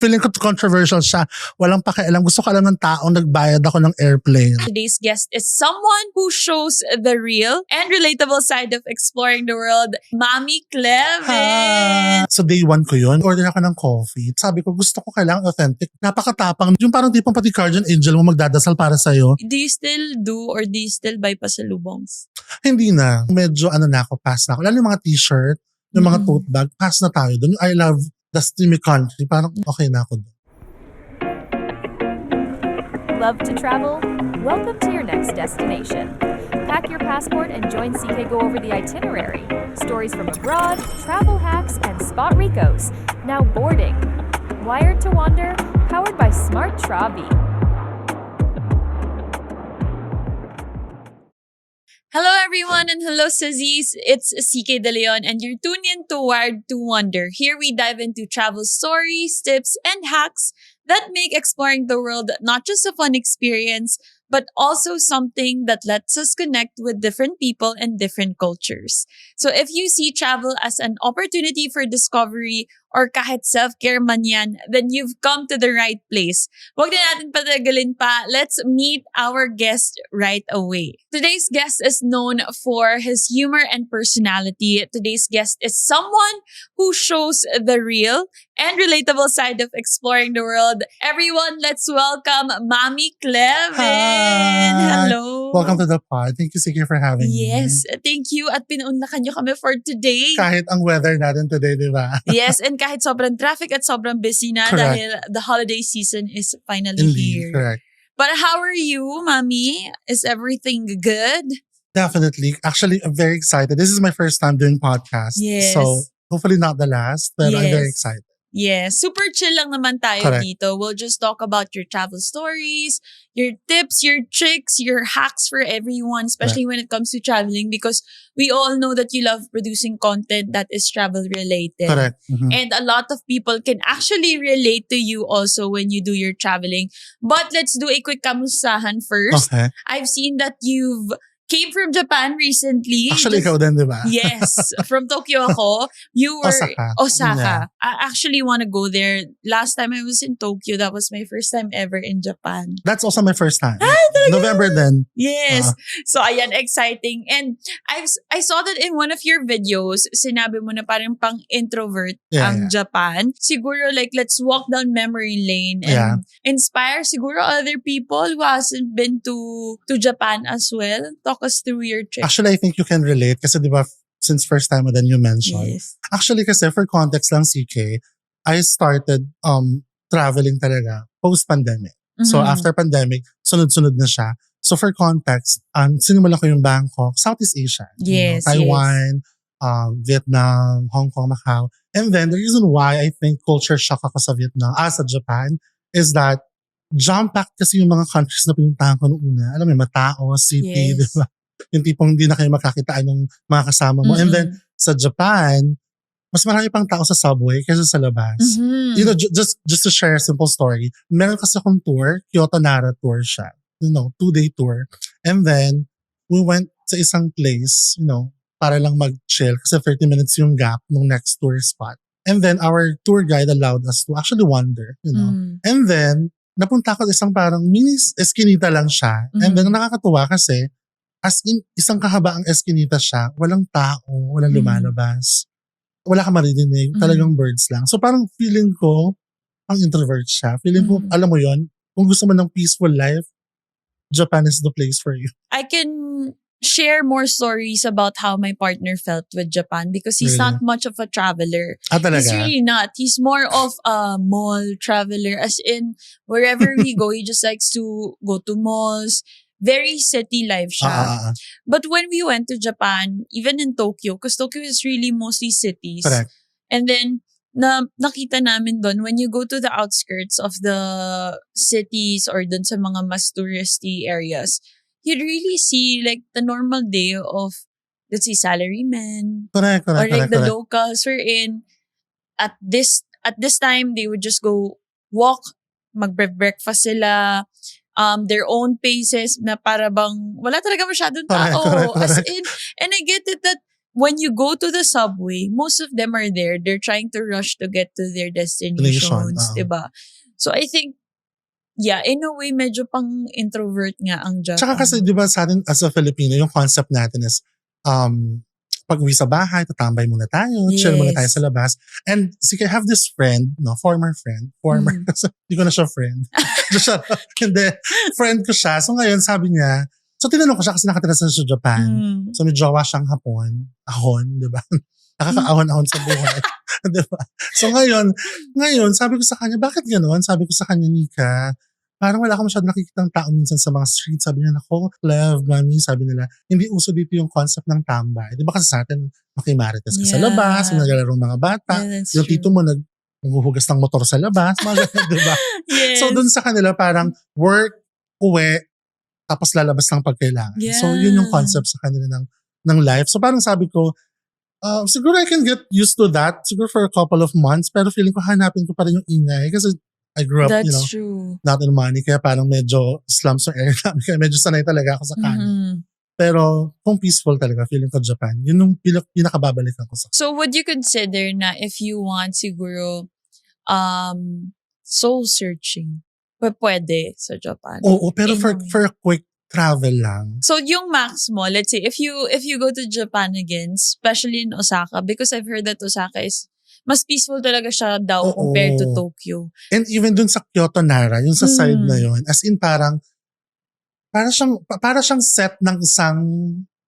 feeling ko controversial siya. Walang pakialam. Gusto ko alam ng taong nagbayad ako ng airplane. Today's guest is someone who shows the real and relatable side of exploring the world, Mami Clevin. So day one ko yun. Order ako ng coffee. Sabi ko, gusto ko kailangan authentic. Napakatapang. Yung parang tipong pati guardian angel mo magdadasal para sa'yo. Do you still do or do you still buy pasalubongs? Hindi na. Medyo na ako, pass na ako. Lalo yung mga t-shirt, yung mga tote bag, pass na tayo doon. Yung I love the steamy country. Parang okay na ako doon. Love to travel? Welcome to your next destination. Pack your passport and join CK go over the itinerary. Stories from abroad, travel hacks, and spot recos. Now boarding. Wired to Wander, powered by Smart Travi. Hello everyone and hello Sizzies. It's CK De Leon and you're tuned in to Wired to Wonder. Here we dive into travel stories, tips, and hacks that make exploring the world not just a fun experience, but also something that lets us connect with different people and different cultures. So if you see travel as an opportunity for discovery or kahit self-care man yan, then you've come to the right place. Huwag na natin patagalin pa. Let's meet our guest right away. Today's guest is known for his humor and personality. Today's guest is someone who shows the real and relatable side of exploring the world. Everyone, let's welcome Mami Clevin. Hi. Hello. Welcome to the pod. Thank you, Sige, for having me. Yes, thank you. At pinuunlakan niyo kami for today. Kahit ang weather natin today, di ba? Yes, and kahit sobrang traffic at sobrang busy na Correct. dahil the holiday season is finally Indeed, here. correct. But how are you, Mami? Is everything good? Definitely. Actually, I'm very excited. This is my first time doing podcast. Yes. So, hopefully not the last, but I'm very Yes. excited. Yes, super chill lang naman tayo Correct. dito. We'll just talk about your travel stories, your tips, your tricks, your hacks for everyone, especially when it comes to traveling because we all know that you love producing content that is travel related. Correct. Mhm. And a lot of people can actually relate to you also when you do your traveling. But let's do a quick kamustahan first. Okay. I've seen that you've came from Japan recently. Actually, Just- ikaw din, di ba? Yes, from Tokyo ako. You were Osaka. I actually want to go there. Last time I was in Tokyo, that was my first time ever in Japan. That's also my first time. talaga? November then. Yes. So ayan, exciting. And I saw that in one of your videos, sinabi mo na parang pang introvert ang Japan. Siguro like let's walk down memory lane and inspire siguro other people who hasn't been to Japan as well. Talk us through your trip. Actually, I think you can relate kasi di ba, since first time mo then you mentioned. Yes. Actually, kasi for context lang, CK, I started traveling talaga post-pandemic. So Mhm. after pandemic, sunod-sunod na siya. So for context, sinimulan ko yung Bangkok, Southeast Asia. Yes, Taiwan, Vietnam, Hong Kong, Macau. And then the reason why I think culture shock ako sa sa Japan is that jam-packed kasi yung mga countries na pinuntahan ko noong una. Alam mo, yung Matao, city, Yes. di ba? Yung tipong hindi na kayo makakitaan ng mga kasama mo. And then sa Japan, mas marami pang tao sa subway kaysa sa labas. Mhm. You know, just to share a simple story, meron kasi akong tour, Kyoto Nara tour siya. 2-day tour. And then, we went sa isang place, para lang mag-chill kasi 30 minutes yung gap ng next tour spot. And then, our tour guide allowed us to actually wander, Mm. And then, napunta ako sa isang parang mini eskinita lang siya. And then, nakakatuwa kasi, as in, isang kahabaang eskinita siya, walang tao, walang lumalabas. Wala ka maririnig, talagang birds lang. So parang feeling ko, ang introvert siya. Feeling ko, alam mo yon, kung gusto mo ng peaceful life, Japan is the place for you. I can share more stories about how my partner felt with Japan because he's Really? not much of a traveler. Talaga? He's really not. He's more of a mall traveler. As in, wherever we go, he just likes to go to malls. Very city life siya. But when we went to Japan, even in Tokyo, because Tokyo is really mostly cities. Correct. And then, nakita namin doon, when you go to the outskirts of the cities or doon sa mga mas touristy areas, you'd really see like the normal day of, let's say, salarymen. Correct. Or like the locals were in. At this time, they would just go walk, mag-breakfast sila, their own paces na para bang wala talaga masyadong tao. Correct. As in, and I get it that when you go to the subway, most of them are there. They're trying to rush to get to their destinations, diba? So I think, yeah, in a way, medyo pang introvert nga ang Japan. Tsaka kasi, di ba, sa atin as a Filipino, yung concept natin is, pag uwi sa bahay, tatambay muna tayo, chill muna tayo sa labas. And sige, I have this friend, former friend, kasi hindi ko na siya friend. Hindi, friend ko siya. So ngayon, sabi niya, so tinanong ko siya kasi nakatira sa Japan. So may jowa siyang ahon, di ba? Nakakaahon-ahon sa buhay. Di ba? So ngayon, sabi ko sa kanya, bakit gano'n? Sabi ko sa kanya, Nika, parang wala akong masyadong nakikitang tao minsan sa mga street. Sabi niya, nako, love, mami, sabi nila, hindi uso dito yung concept ng tambay. Di ba kasi sa atin, makimarites ka sa labas, naglalaro mga bata, yung tito mo naghuhugas ng motor sa labas, mga ganun, di ba? Yes. So dun sa kanila, parang work, uwi, tapos lalabas ng pagkailangan. Yeah. So yun yung concept sa kanila ng life. So parang sabi ko, siguro I can get used to that, siguro for a couple of months, pero feeling ko hanapin ko pa rin yung ingay kasi I grew up, That's true. not in money, kaya parang medyo slums yung area namin, kaya medyo sanay talaga ako sa kanin. Pero kung peaceful talaga, feeling ko Japan, yun yung pinakababalikan ko sa. So would you consider na if you want siguro soul searching, pwede sa Japan? Oo, pero for a quick travel lang. So yung max mo, let's say if you go to Japan again, especially in Osaka, because I've heard that Osaka is mas peaceful talaga siya daw compared to Tokyo. And even dun sa Kyoto Nara, yung sa side na yun, as in para siyang set ng isang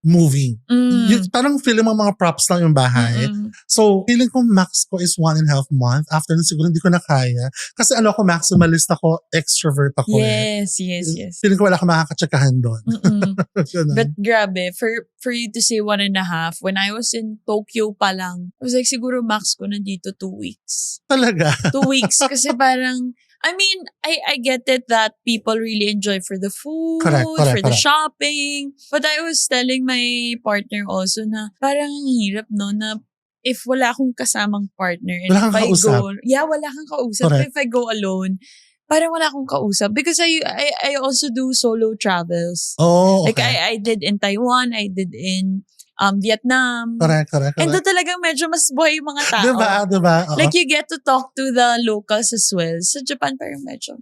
movie. Yung, parang feeling mo mga props lang yung bahay. So, feeling ko max ko is 1.5 month. After nun siguro hindi ko na kaya. Kasi ako, maximalist ako, extrovert ako. Yes. Feeling ko wala akong makakatsakahan doon. But grabe, for you to say 1.5, when I was in Tokyo pa lang, I was like, siguro max ko nandito 2 weeks. Talaga? 2 weeks. Kasi parang, I mean, I get it that people really enjoy for the food, for the shopping. But I was telling my partner also na parang ang hirap, no, na if wala akong kasamang partner. And wala kang kausap. wala kang kausap. If I go alone, parang wala akong kausap. Because I also do solo travels. Oh, okay. Like I did in Taiwan, I did in Vietnam. Correct. And doon talagang medyo mas buhay yung mga tao. Diba? Like you get to talk to the locals as well. Sa Japan parang medyo,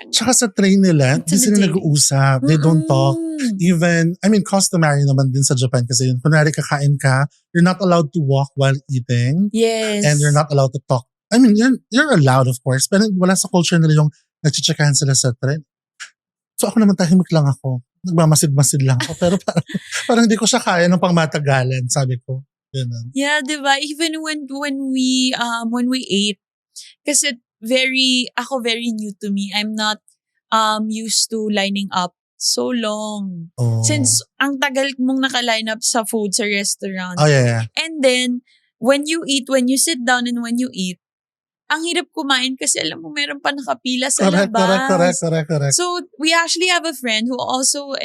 Tsaka sa train nila, hindi sila nag-uusap. They don't talk. Even, customary naman din sa Japan kasi yun. Kunwari kakain ka, you're not allowed to walk while eating. Yes. And you're not allowed to talk. You're allowed of course, pero wala sa culture nila yung nagchichikahan sila sa train. So ako naman tahimik lang ako. Nagmamasid-masid lang ako. Pero parang hindi ko siya kaya ng pangmatagalan, sabi ko. Ganun. Yeah, diba? Even when we ate, kasi very new to me. I'm not used to lining up so long. Oh. Since ang tagal mong naka-line up sa food sa restaurant. Oh, yeah. And then, when you sit down and when you eat, ang hirap kumain kasi alam mo meron pa nakapila sa labas. Correct. So, we actually have a friend who also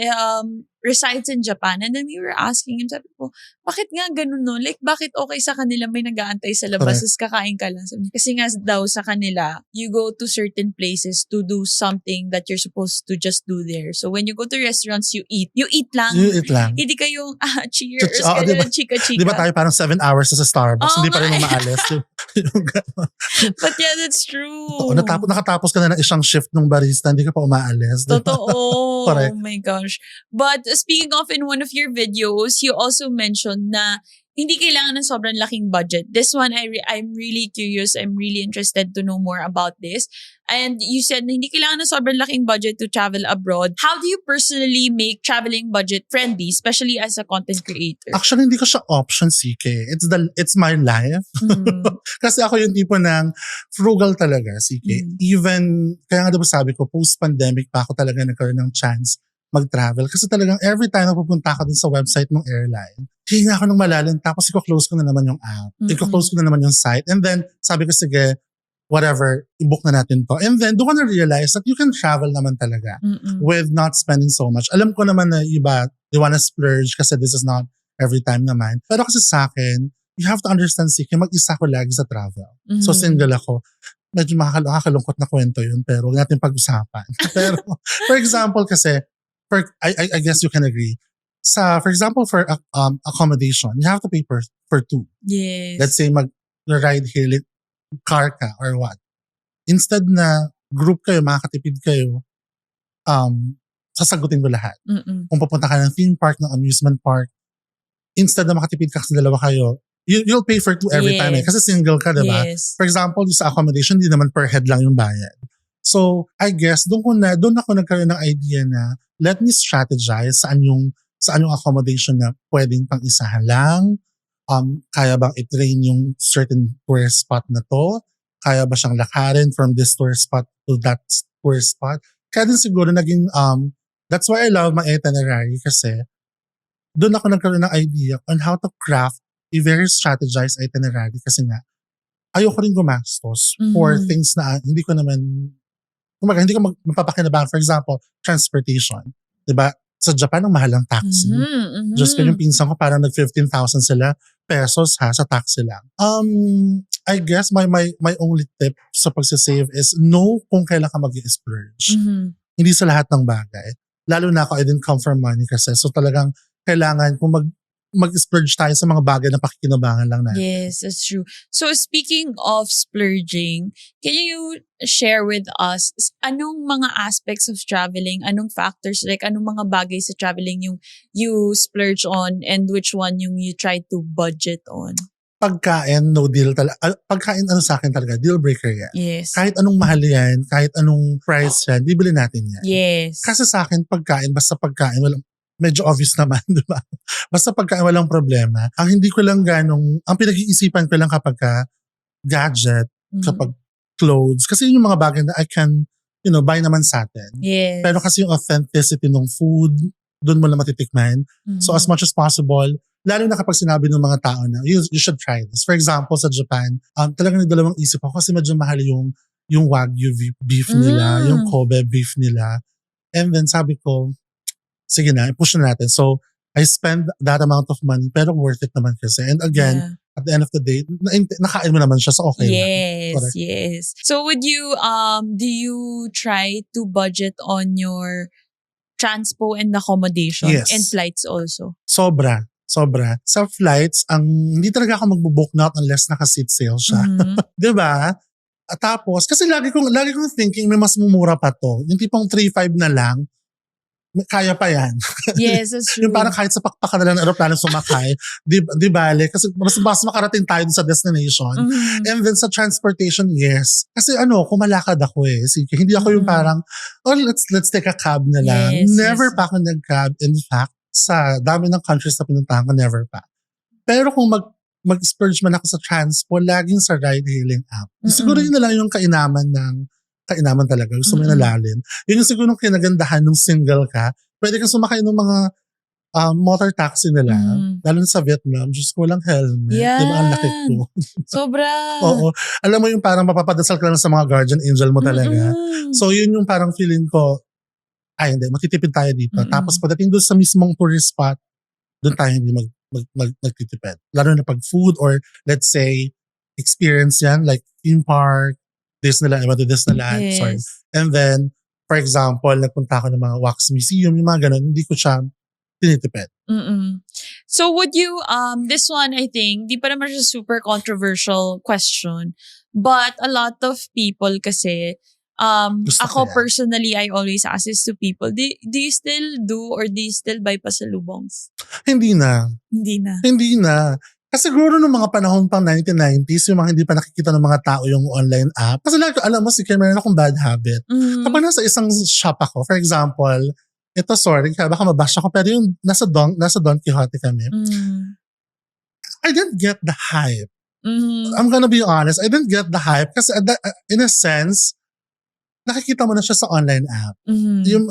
resides in Japan, and then we were asking him, sabi ko, bakit nga ganun no? Like, bakit okay sa kanila may nag-aantay sa labas, tapos kakain ka lang? Sabi niya, kasi nga daw sa kanila, you go to certain places to do something that you're supposed to just do there. So, when you go to restaurants, you eat lang. Hindi kayong, cheers, diba, chika-chika. Di ba tayo parang 7 hours sa Starbucks, hindi pa rin umaalis. But yeah, that's true. Totoo, nakatapos ka na ng isang shift ng barista, hindi ka pa umaalis. Totoo. Correct. Oh my gosh. But speaking of, in one of your videos, you also mentioned na hindi kailangan ng sobrang laking budget. This one, I'm really curious. I'm really interested to know more about this. And you said na hindi kailangan ng sobrang laking budget to travel abroad. How do you personally make traveling budget friendly, especially as a content creator? Actually, hindi ko siya option, CK. It's my life. Kasi ako yung tipo ng frugal talaga, CK. Even, kaya nga diba sabi ko, post-pandemic pa ako talaga nagkaroon ng chance mag-travel. Kasi talagang every time na pupunta ako dun sa website ng airline, hinga ako ng malalim, tapos i-close ko na naman yung app. I-close ko na naman yung site. And then, sabi ko, sige, whatever, i-book na natin to. And then, doon ko na-realize that you can travel naman talaga with not spending so much. Alam ko naman na iba, they wanna splurge kasi this is not every time naman. Pero kasi sa akin, you have to understand, sige, mag-isa ko lagi sa travel. So, single ako. Medyo makakalungkot na kwento yun, pero huwag natin pag-usapan. Pero, for example kasi, I guess you can agree, for example, for accommodation, you have to pay for two. Yes. Let's say mag-ride hailing car ka or what. Instead na group kayo, makakatipid kayo, sasagutin ko lahat. Mm-mm. Kung pupunta ka ng theme park, ng amusement park, instead na makatipid ka sa dalawa kayo, you'll pay for two every time eh. Kasi single ka, diba? Yes. For example, sa accommodation, di naman per head lang yung bayad. So, I guess, doon ako nagkaroon ng idea na let me strategize saan yung accommodation na pwedeng pang-isahan lang. Kaya bang i-train yung certain tourist spot na to? Kaya ba siyang lakarin from this tourist spot to that tourist spot? Kaya din siguro naging, that's why I love my itinerary kasi doon ako nagkaroon ng idea on how to craft a very strategized itinerary kasi nga, ayoko rin gumastos for things na hindi ko magpapakinabangan. For example, transportation. Diba? Sa Japan, ang mahal ng taxi. Just ko yung pinsan ko, parang nag-15,000 sila pesos sa taxi lang. I guess my only tip sa pagsasave is know kung kailan ka mag-i-splurge. Hindi sa lahat ng bagay. Lalo na ako, I didn't come from money kasi. So talagang kailangan kung mag-splurge tayo sa mga bagay na pakikinabangan lang natin. Yes, that's true. So speaking of splurging, can you share with us anong mga aspects of traveling, anong factors, like anong mga bagay sa traveling yung you splurge on and which one yung you try to budget on? Pagkain, no deal talaga. Pagkain, sa akin talaga, deal breaker yan. Yes. Kahit anong mahal yan, kahit anong price yan, bibili natin yan. Yes. Kasi sa akin, basta pagkain, medyo obvious naman, di ba? Basta pagkain, walang problema. Ang hindi ko lang ang pinag-iisipan ko lang kapag gadget, kapag clothes, kasi yun yung mga bagay na I can, buy naman sa atin. Yes. Pero kasi yung authenticity ng food, doon mo lang matitikman. So as much as possible, lalo na kapag sinabi ng mga tao na, you should try this. For example, sa Japan, talagang nagdalawang isip ako kasi medyo mahal yung Wagyu beef nila, yung Kobe beef nila. And then sabi ko, sige na, push na natin. So, I spend that amount of money, pero worth it naman kasi. And again, at the end of the day, nakain mo naman siya, so okay lang. Correct. Yes. So would you, do you try to budget on your transpo and accommodation? Yes. And flights also? Sobra. Sa flights, hindi talaga ako magbo-book not unless naka-seat sale siya. Diba? Tapos, kasi lagi kong thinking, may mas mumura pa to. Yung tipong 3,500 na lang, kaya pa yan. Yes, that's true. Yung parang kahit sa pakpakan na lang ng aeroplano sumakay, di bale, kasi mas makarating tayo dun sa destination. And then sa transportation, yes. Kasi kumalakad ako eh. Sige, hindi ako yung parang, let's take a cab na lang. Yes, Never pa ako nag-cab. In fact, sa dami ng countries na pinuntahan ko, never pa. Pero kung mag-splurge man ako sa transpo, laging sa ride-hailing app. Siguro yun na lang yung kainaman talaga. Gusto mo yung nalalim. Yun yung siguro kinagandahan nung single ka. Pwede kang sumakay ng mga motor taxi nila. Lalo na sa Vietnam, just ko walang helmet. Yan. Diba ang laki ko? Sobra. Oo. Alam mo yung parang mapapadasal ka lang sa mga guardian angel mo talaga. So yun yung parang feeling ko, ay hindi, matitipid tayo dito. Tapos pagdating doon sa mismong tourist spot, doon tayo hindi magtitipid. Lalo na pag food or let's say, experience yan, like theme park, Disneyland. Yes. Sorry. And then, for example, nagpunta ako ng mga wax museum, yung mga ganun, hindi ko siya tinitipid. So would you, this one I think, di pa naman siya super controversial question, but a lot of people kasi, Gusto ako ko yan. personally, I always ask this to people, do you still do or do you still buy pasalubongs? Hindi na. Hindi na. Kasi siguro nung mga panahon pang 1990s, yung mga hindi pa nakikita ng mga tao yung online app. Kasi alam mo, meron akong bad habit. Kapag nasa isang shop ako, for example, ito sorry, baka mabash ako, pero yung nasa Don Quixote kami, I didn't get the hype. I'm gonna be honest, I didn't get the hype kasi in a sense, nakikita mo na siya sa online app. Yung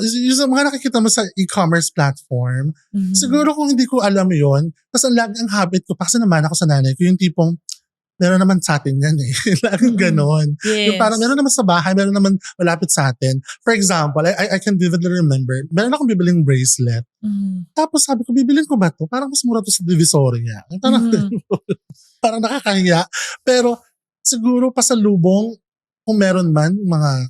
mga nakikita mo sa e-commerce platform, siguro kung hindi ko alam yun, kasi ang habit ko, kasi naman ako sa nanay ko, yung tipong, meron naman sa atin yan eh. Laging ganon. Yes. Yung parang meron naman sa bahay, meron naman malapit sa atin. For example, I can vividly remember, meron akong bibiling bracelet. Tapos sabi ko, bibiling ko ba to? Parang mas mura to sa Divisoria. Parang, parang nakakahiya. Pero siguro pasalubong, kung meron man, mga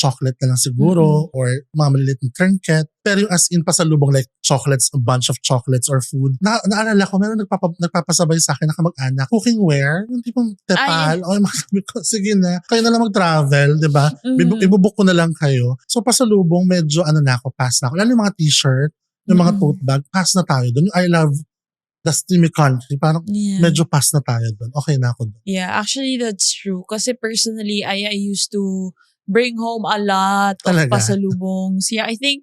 chocolate na lang siguro or mga maliliit na trinket. Pero yung as in pasalubong like chocolates, a bunch of chocolates or food. Naalala ko, meron nagpapasabay sa akin na kamag-anak, cookingware, yung tipong tepal. O sabi ko, sige na, kayo na lang mag-travel, di ba? Ibubuk ko na lang kayo. So pasalubong, medyo na ako, pass na ako. Lalo yung mga t-shirt, yung mga tote bag, pass na tayo doon. Yung I love the steamy country, parang medyo pass na tayo doon. Okay na ako doon. Yeah, actually that's true. Kasi personally, I used to bring home a lot of Talaga? pasalubongs. Yeah, I think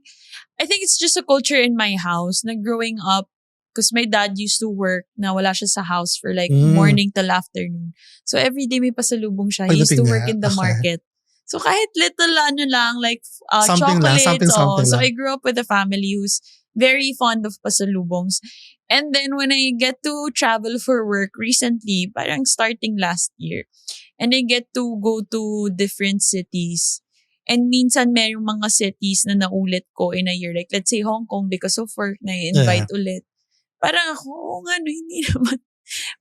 it's just a culture in my house na growing up, because my dad used to work na wala siya sa house for like morning till afternoon. So every day may pasalubong siya. He used to Pagdating work niya, in the okay. market. So kahit little lang, like Something lang, chocolates. something So lang. I grew up with a family who's very fond of pasalubongs. And then when I get to travel for work recently, parang starting last year, and I get to go to different cities. And minsan merong mga cities na naulit ko in a year. Like let's say Hong Kong, because of work na invite ulit. Parang ako, hindi naman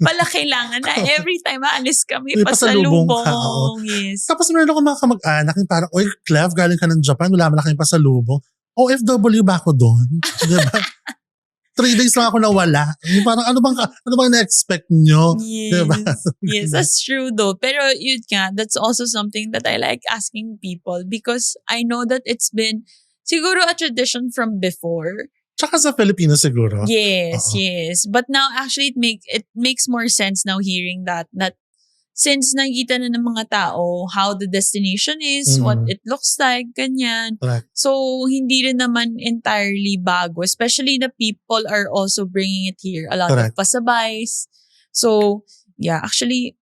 pala kailangan na every time aalis kami, May pasalubong pasalubong. ka, oo. Yes. Tapos meron ako mga kamag-anak yung parang, oy, Clev, galing ka ng Japan, wala man kayong pasalubong. OFW ba ako doon? Diba? 3 days lang ako nawala. Yung parang ano bang na-expect nyo? Yes. Diba? Yes, that's true though. Pero yun nga, that's also something that I like asking people because I know that it's been siguro a tradition from before. Tsaka sa Pilipinas siguro. Yes, Oo. yes. But now actually it makes more sense now hearing that since nakita na ng mga tao how the destination is, what it looks like, ganyan. Correct. So, hindi rin naman entirely bago. Especially the people are also bringing it here. A lot Correct. of pasabays. So, yeah, actually,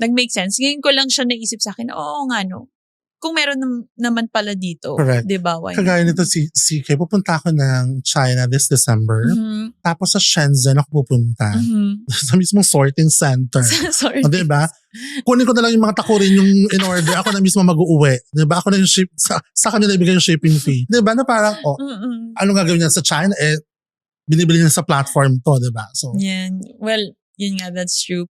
nag-make sense. Ngayon ko lang siya naisip sa akin, oo nga no. Kung meron naman pala dito, Correct. di ba? Why Kagaya nito si CK, pupunta ako ng China this December. Mhm. Tapos sa Shenzhen ako pupunta. Mhm. Sa mismong sorting center. Sorry. O, diba? Kunin ko na lang yung mga takurin yung in order. Ako na mismo mag-uuwi. Diba? Ako na yung ship. Sa kanila ibigay yung shipping fee. Diba? Na parang, Mm-mm. ano gagawin niya sa China? Binibili niya sa platform to. Diba? So, Yan. Well, yun nga, that's true.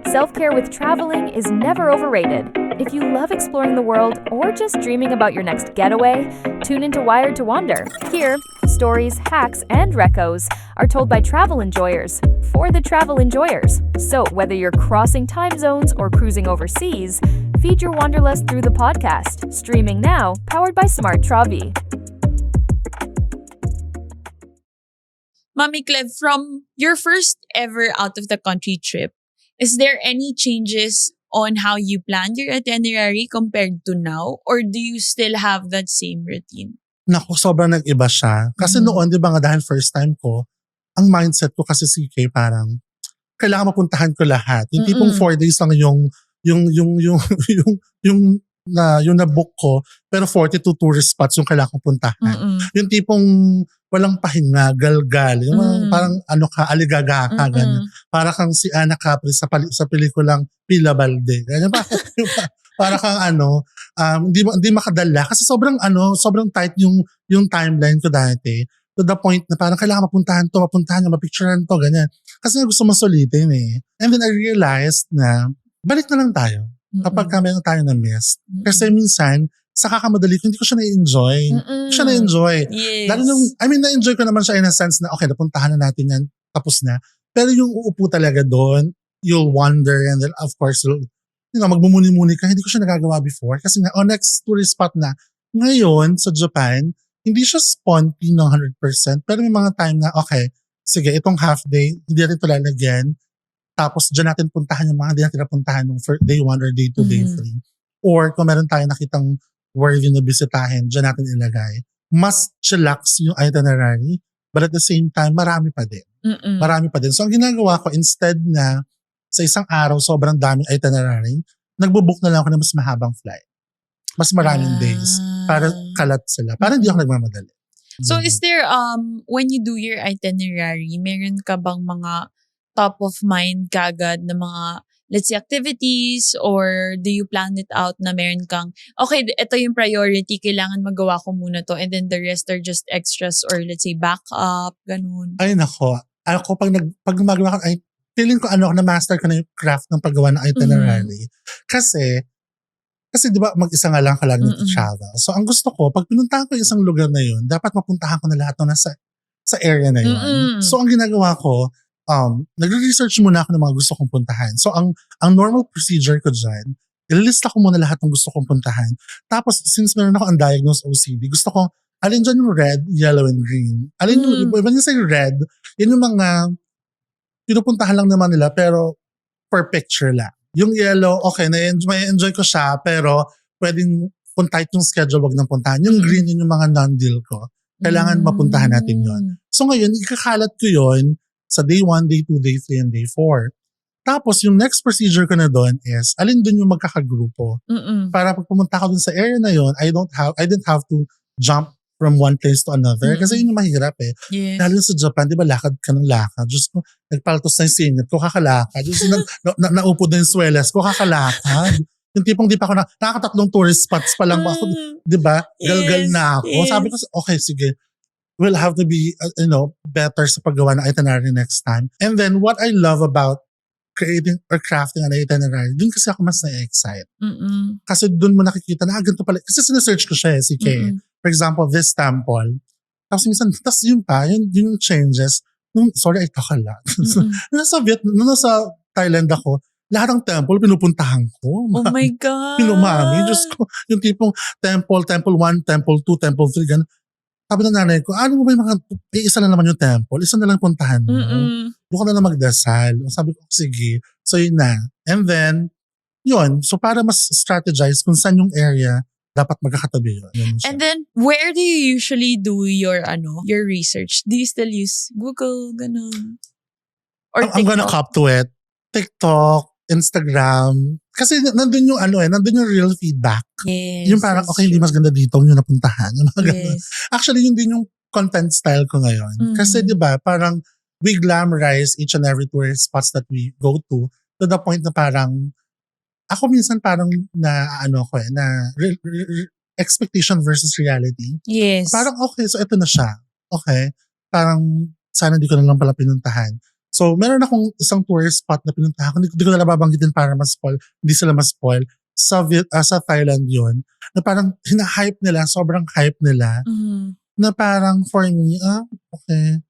Self-care with traveling is never overrated. If you love exploring the world or just dreaming about your next getaway, tune into Wired to Wander. Here, stories, hacks, and recos are told by travel enjoyers for the travel enjoyers. So whether you're crossing time zones or cruising overseas, feed your wanderlust through the podcast. Streaming now, powered by Smart Travi. Mami Clev, from your first ever out of the country trip, is there any changes on how you planned your itinerary compared to now? Or do you still have that same routine? naku, sobrang nag-iba siya. Kasi noon, di ba nga, dahil first time ko, ang mindset ko kasi CK parang, kailangan mapuntahan ko lahat. Yung tipong 4 days lang yung na-book ko, pero 42 tourist spots yung kailangan kong puntahan. Yung tipong walang pahinga, galgal, yung parang aligaga ka, ganyan. Para kang si Ana Capri sa pelikulang Pila Balde. Ganyan ba? Para kang hindi makadala. Kasi sobrang tight yung timeline ko dati. To the point na parang kailangan mapuntahan, mapicturean to, ganyan. Kasi gusto mo sulitin eh. And then I realized na balik na lang tayo kapag meron tayo na miss. Kasi minsan, sa kakamadali ko, hindi ko siya na-enjoy. Hindi ko siya na-enjoy. Yes. Lalo na-enjoy ko naman siya in a sense na, okay, napuntahan na natin yan, tapos na. Pero yung uupo talaga doon, you'll wonder, and then of course, magmumuni-muni ka. Hindi ko siya nagagawa before. Kasi nga, next tourist spot na. Ngayon, sa Japan, hindi siya sponty ng 100%, pero may mga time na, okay, sige, itong half day, hindi natin ito lalagyan. Tapos, dyan natin puntahan yung mga hindi natin napuntahan nung day 1 or day 2, day 3. Or kung meron tayo nakitang worthy na bisitahin, dyan natin ilagay. Mas chillax yung itinerary, but at the same time, marami pa din. Marami pa din. So, ang ginagawa ko, instead na sa isang araw, sobrang daming itinerary, nagbo-book na lang ako ng mas mahabang flight. Mas maraming days para kalat sila. Para hindi ako nagmamadali. So is there, when you do your itinerary, meron ka bang mga top of mind kagad na mga, let's say, activities, or do you plan it out na meron kang, okay, ito yung priority, kailangan magawa ko muna to, and then the rest are just extras, or let's say, backup, ganun. Ay nako, ako pag gumagawa ko, ay, feeling ko na-master ko na yung craft ng paggawa ng itinerary. Kasi, Kasi di ba mag-isa nga lang ka lang Mm-mm. travel. So ang gusto ko, pag pinuntahan ko yung isang lugar na yun, dapat mapuntahan ko na lahat ng nasa sa area na yun. Mm-mm. So ang ginagawa ko, nagre-research muna ako ng mga gusto kong puntahan. So ang normal procedure ko dyan, ililista ko muna lahat ng gusto kong puntahan. Tapos since meron ako undiagnosed OCD, gusto ko, alin dyan yung red, yellow, and green. Alin yung, when you say red, yun yung mga pinupuntahan lang naman nila pero per picture lang. Yung yellow, okay, may enjoy ko siya pero pwedeng kung tight yung schedule, wag nang puntahan. Yung green, yun yung mga non-deal ko. Kailangan mapuntahan natin yun. So ngayon, ikakalat ko yun sa day 1, day 2, day 3, and day 4. Tapos yung next procedure ko na doon is, alin dun yung magkakagrupo. Mm-mm. Para pag pumunta ko dun sa area na yun, I didn't have to jump from one place to another. Kasi yun yung mahirap eh. Yes. Lalo sa Japan, di ba, lakad ka ng lakad. Diyos ko, nagpaltos na yung singit ko, kakalakad. Diyos ko, naupod na yung swelas ko, kakalakad. Yung tipong di pa ako nakakatatlong tourist spots pa lang ako, di ba? Galgal na ako. Yes. Sabi ko, okay, sige. We'll have to be, better sa paggawa ng itinerary next time. And then, what I love about creating or crafting an itinerary, dun kasi ako mas na-excite. Mm-mm. Kasi dun mo nakikita na, ganito pala. Kasi sinesearch ko siya si Kay. Mm-mm. For example, this temple. Tapos minsan, tapos yun pa, yun yung changes. Sorry, I talk a lot. Nung nasa Thailand ako, lahat ng temple pinupuntahan ko. Oh my God. Pinumami. Diyos ko, yung tipong temple 1, temple 2, temple 3, ganun. Sabi ng nanay ko, ano mo ba yung mga, isa na naman yung temple, isa na lang puntahan mo. Doon ka na lang magdasal. Sabi ko, sige. So yun na. And then, yun. So para mas strategize kung saan yung area dapat magkakatabi yun. Yun siya. And then, where do you usually do your research? Do you still use Google, ganun? Or I'm gonna cop to it. TikTok, Instagram. Kasi nandun yung nandun yung real feedback. Yes. Yung parang, that's okay, hindi true. mas ganda dito, yung napuntahan. Yung mga ganun. Yes. Actually, yun din yung content style ko ngayon. Kasi di ba parang we glamorize each and every tourist spots that we go to the point na parang, ako minsan parang na expectation versus reality. Yes. Parang okay, so ito na siya. Okay. Parang sana di ko na lang pala pinuntahan. So meron akong isang tourist spot na pinuntahan ko. Hindi ko na lang babanggitin para mas-spoil. Hindi sila mas-spoil. Sa Thailand yun. Na parang hina-hype nila, sobrang hype nila. Na parang for me, okay.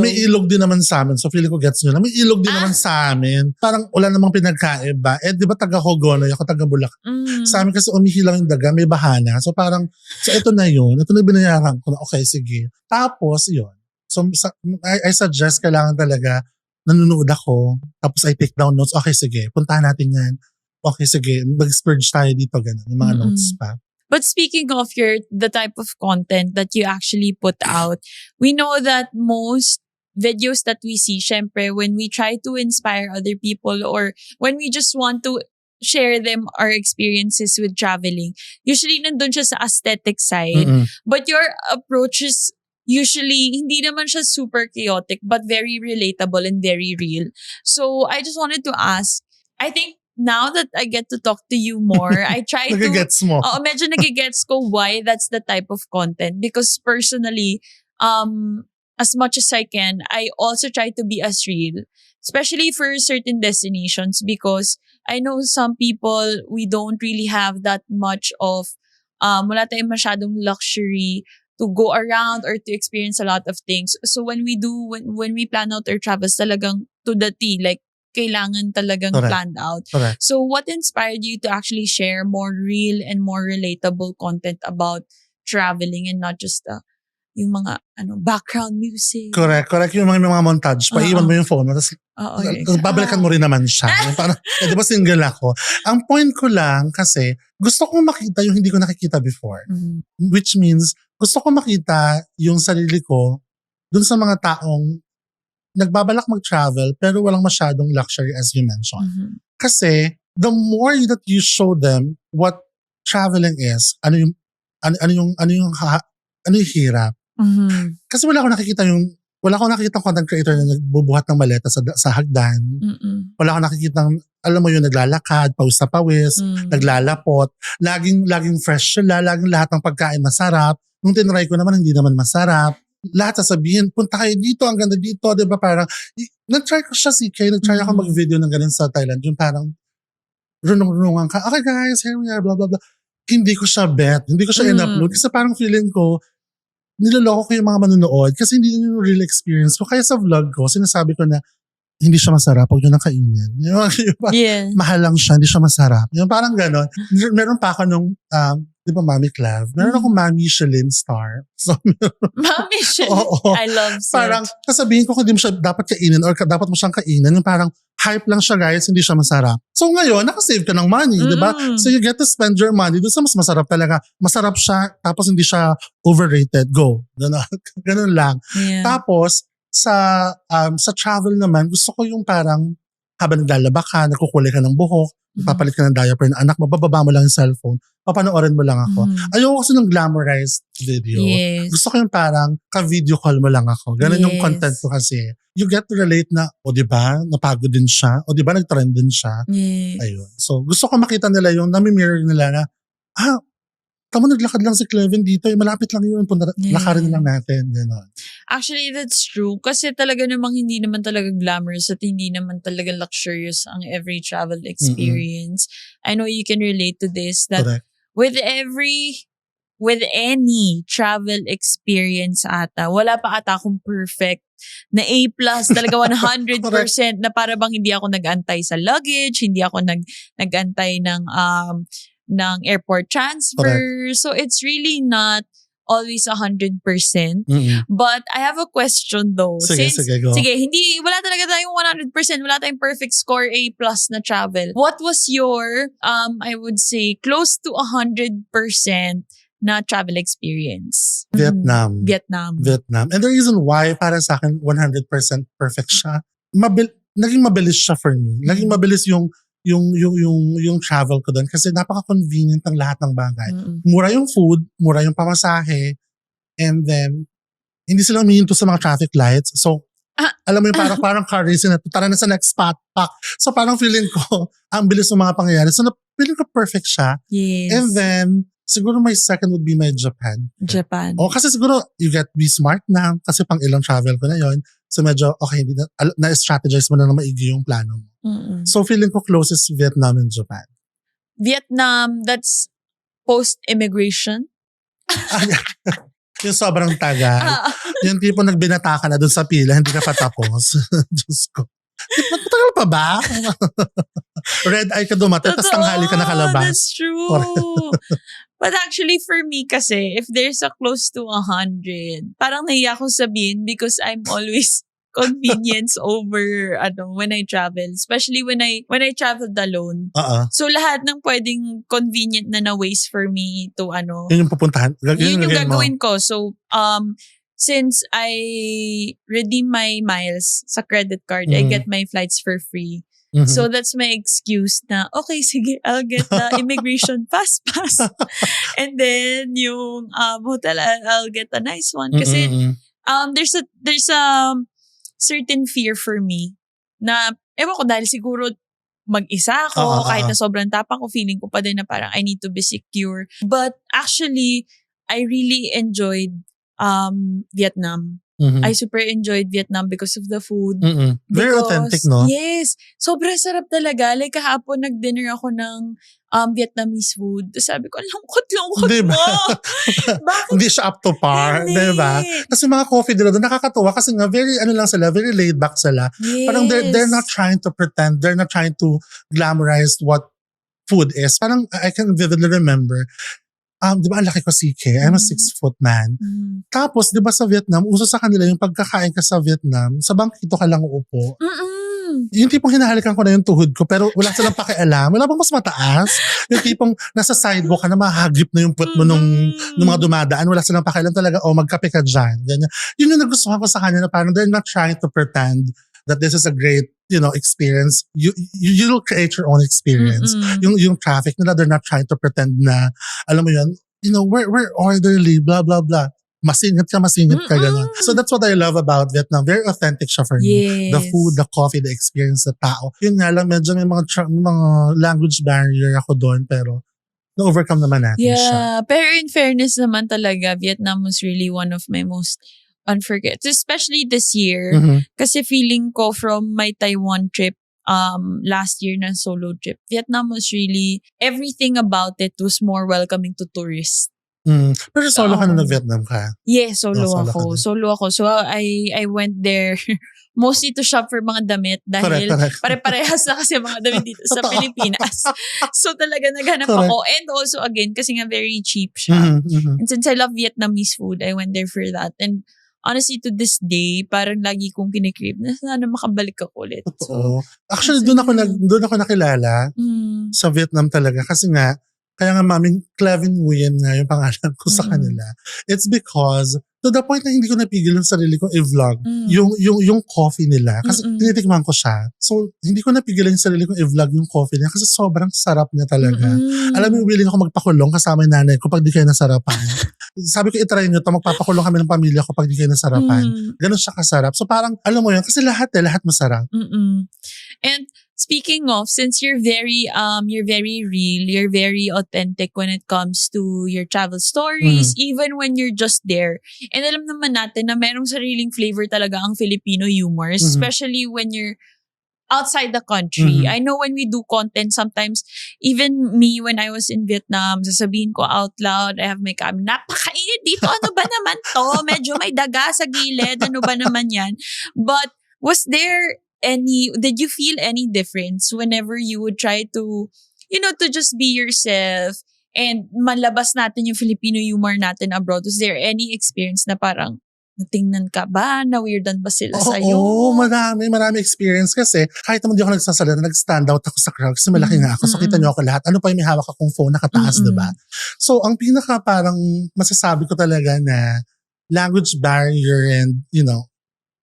May ilog din naman sa amin. So feeling ko gets nyo na. May ilog din naman sa amin. Parang wala namang pinagkaiba. Di ba taga Hogonoy, ako taga Bulacan. Sa amin kasi umihilang yung daga, may bahana. So parang, ito na yun. Ito na binayaran ko na, okay, sige. Tapos, yun. So I suggest kailangan talaga nanonood ako. Tapos I take down notes. Okay, sige. Puntahan natin yan. Okay, sige. Mag-splurge tayo dito. Ganun. Yung mga notes pa. But speaking of the type of content that you actually put out, we know that most videos that we see, syempre, when we try to inspire other people or when we just want to share them our experiences with traveling, usually nandun siya sa aesthetic side. But your approach is usually, hindi naman siya super chaotic, but very relatable and very real. So I just wanted to ask, I think, now that I get to talk to you more, I try to... Nagigets mo. Medyo nagigets ko why that's the type of content. Because personally, as much as I can, I also try to be as real. Especially for certain destinations. Because I know some people, we don't really have that much of... wala tayong masyadong luxury to go around or to experience a lot of things. So when we plan out our travels, talagang to the T, like, kailangan talagang planned out. Correct. So what inspired you to actually share more real and more relatable content about traveling and not just yung mga background music? Correct. Yung mga montage. Paiwan mo yung phone mo. Tapos babalikan mo rin naman siya. Parang, di ba single ako? Ang point ko lang kasi gusto kong makita yung hindi ko nakikita before. Which means gusto kong makita yung sarili ko dun sa mga taong nagbabalak mag-travel pero walang masyadong luxury as you mentioned. Kasi the more that you show them what traveling is, ano yung hirap. Kasi wala akong nakikita content creator na nagbubuhat ng maleta sa hagdan. Wala akong nakikita, alam mo yun, naglalakad, pawis na pawis, naglalapot, laging fresh sila, laging lahat ng pagkain masarap. Nung tinry ko naman, hindi naman masarap. Lahat sasabihin, punta kayo dito, ang ganda dito, di ba parang, nag-try ko siya nag-try ako mag-video ng ganun sa Thailand, yung parang, runong-runungan ka, okay guys, here we are, blah, blah, blah. Hindi ko siya bet. Hindi ko siya in-upload. Kasi parang feeling ko, niloloko ko yung mga manonood kasi hindi yun yung real experience ko. Kaya sa vlog ko, sinasabi ko na, hindi siya masarap, huwag nyo nang kainin. Yung parang, Yeah. mahal lang siya, hindi siya masarap. Yung parang ganon. Meron pa ako nung, di ba Mami Clav? Meron akong Mami Michelin star. So, Mami, shit. Oo. I love it. parang, sasabihin ko kung hindi mo siya dapat kainin or dapat mo siyang kainin, yung parang, hype lang siya guys, hindi siya masarap. So ngayon, nakasave ka ng money, di ba? So you get to spend your money doon sa mas masarap talaga. Masarap siya, tapos hindi siya overrated. Go. Ganun lang. Yeah. Tapos, sa travel naman, gusto ko yung parang habang naglalaba ka, nagkukulay ka ng buhok, papalit ka ng diaper ng anak mo, bababa mo lang yung cellphone, papanoorin mo lang ako. Ayoko kasi ng glamorized video. Yes. Gusto ko yung parang ka-video call mo lang ako. Ganun yung Yes. content ko kasi. You get to relate na, o diba, napagod din siya, o diba, nag-trend din siya. Yes. Ayun. So, gusto ko makita nila yung nami-mirror nila na, tama naglakad lang si Clevin dito, malapit lang yun, lakarin lang natin. Ganun. Actually, that's true. Kasi talaga namang hindi naman talaga glamorous at hindi naman talaga luxurious ang every travel experience. I know you can relate to this that Correct. with any travel experience ata, wala pa ata akong perfect na A+, talaga 100% na para bang hindi ako nag-antay sa luggage, hindi ako nag-antay ng airport transfer. So it's really not always 100%. But I have a question though. Sige, go. Wala talaga tayong 100%, wala tayong perfect score A+ na travel. What was your, I would say, close to 100% na travel experience? Vietnam. And the reason why para sa akin 100% perfect siya, naging mabilis siya for me. Naging mabilis yung travel ko doon kasi napaka-convenient ng lahat ng bagay. Mura yung food, mura yung pamasahe, and then hindi sila humihinto sa mga traffic lights. So, alam mo yung parang car racing na tara na sa next spot, pack. So parang feeling ko, ang bilis ng mga pangyayari. So feeling ko perfect siya. Yes. And then, siguro my second would be my Japan. O kasi siguro, you get be smart na kasi pang ilang travel ko na yon. So medyo, okay, na-strategize mo na maigi yung plano mo. So feeling ko closest Vietnam and Japan. Vietnam, that's post-immigration? Yung sobrang tagal. Yung tipo nagbinata ka na dun sa pila, hindi ka pa tapos. Diyos ko. Matagal pa ba? Red eye ka dumating, tapos tanghali ka nakalabas. That's true. But actually for me kasi, if there's a close to 100, parang nahiya akong sabihin because I'm always convenience over when I travel, especially when I traveled alone. So lahat ng pwedeng convenient na ways for me to yun yung pupuntahan. Yun yung gagawin ko. So since I redeem my miles sa credit card, I get my flights for free. So that's my excuse na, okay, sige, I'll get the immigration pass. And then yung hotel, I'll get a nice one. Kasi there's a certain fear for me na, ewan ko, dahil siguro mag-isa ako, kahit na sobrang tapang ko, feeling ko pa din na parang I need to be secure. But actually, I really enjoyed Vietnam. I super enjoyed Vietnam because of the food. Very authentic, no? Yes. Sobrang sarap talaga. Like kahapon, nag-dinner ako ng Vietnamese food. Tapos sabi ko, lungkot diba? mo. Bakit? Hindi siya up to par, diba? Kasi mga coffee nila doon, nakakatuwa kasi nga, very laid back sila. Yes. Parang they're not trying to pretend, they're not trying to glamorize what food is. Parang I can vividly remember, di ba ang laki ko CK? I'm a 6-foot man. Tapos, di ba sa Vietnam, uso sa kanila yung pagkakain ka sa Vietnam, sa bangkito ka lang uupo. Yung tipong hinahalikan ko na yung tuhod ko, pero wala silang pakialam. Wala bang mas mataas? Yung tipong nasa sidewalk ka na mahagip na yung puwet mo nung mga dumadaan. Wala silang pakialam talaga, magkape ka dyan. Ganyan. Yun yung nagustuhan ko sa kanya na parang they're not trying to pretend that this is a great, experience. You'll create your own experience. Yung traffic nila, they're not trying to pretend na, alam mo yun, we're orderly, blah, blah, blah. Masingit ka, gano'n. So that's what I love about Vietnam. Very authentic siya for me. Yes. The food, the coffee, the experience, the tao. Yun nga lang, medyo may mga language barrier ako doon, pero na-overcome naman natin siya. Yeah, pero in fairness naman talaga, Vietnam was really one of my most unforgettable, especially this year. Kasi feeling ko from my Taiwan trip, last year na solo trip, Vietnam was really, everything about it was more welcoming to tourists. Pero solo ka na nag-Vietnam ka? Yes, solo solo ka ako. din. Solo ako. So, I went there mostly to shop for mga damit dahil Correct. pare-parehas na kasi mga damit dito sa Totoo. Pilipinas. So, talaga naghanap Correct. ako. And also, again, kasi nga very cheap siya. Mhm. And since I love Vietnamese food, I went there for that. And honestly, to this day, parang lagi kong kinikrave na sana makabalik ako ulit. Totoo. Actually, doon ako nakilala Mm, sa Vietnam talaga kasi nga, kaya nga maming Clevin Nguyen nga yung pangalan ko sa kanila. It's because, to the point na hindi ko napigil yung sarili ko i-vlog, yung coffee nila. Kasi tinitikman ko siya. So, hindi ko napigil yung sarili ko i-vlog yung coffee niya kasi sobrang sarap niya talaga. Alam mo, willing ako magpakulong kasama yung nanay ko pag di kayo nasarapan. Sabi ko, itry nyo to, magpapakulong kami ng pamilya ko pag di kayo nasarapan. Ganun siya kasarap. So parang, alam mo yun, kasi lahat masarap. And speaking of, since you're very real, you're very authentic when it comes to your travel stories, even when you're just there. And alam naman natin na merong sariling flavor talaga ang Filipino humor, especially when you're outside the country. I know when we do content, sometimes, even me when I was in Vietnam, sasabihin ko out loud, I have my camera, napakainit dito, ano ba naman to? Medyo may daga sa gilid, ano ba naman yan? But did you feel any difference whenever you would try to, to just be yourself and malabas natin yung Filipino humor natin abroad? Was there any experience na parang, natingnan ka ba? Na-weirdan ba sila sa'yo? Oo, marami experience kasi kahit naman di ako nagsasalita, nag-stand out ako sa crowd kasi malaki nga ako. So kita niyo ako lahat. Ano pa yung may hawak akong phone nakataas, diba? So ang pinaka parang masasabi ko talaga na language barrier and,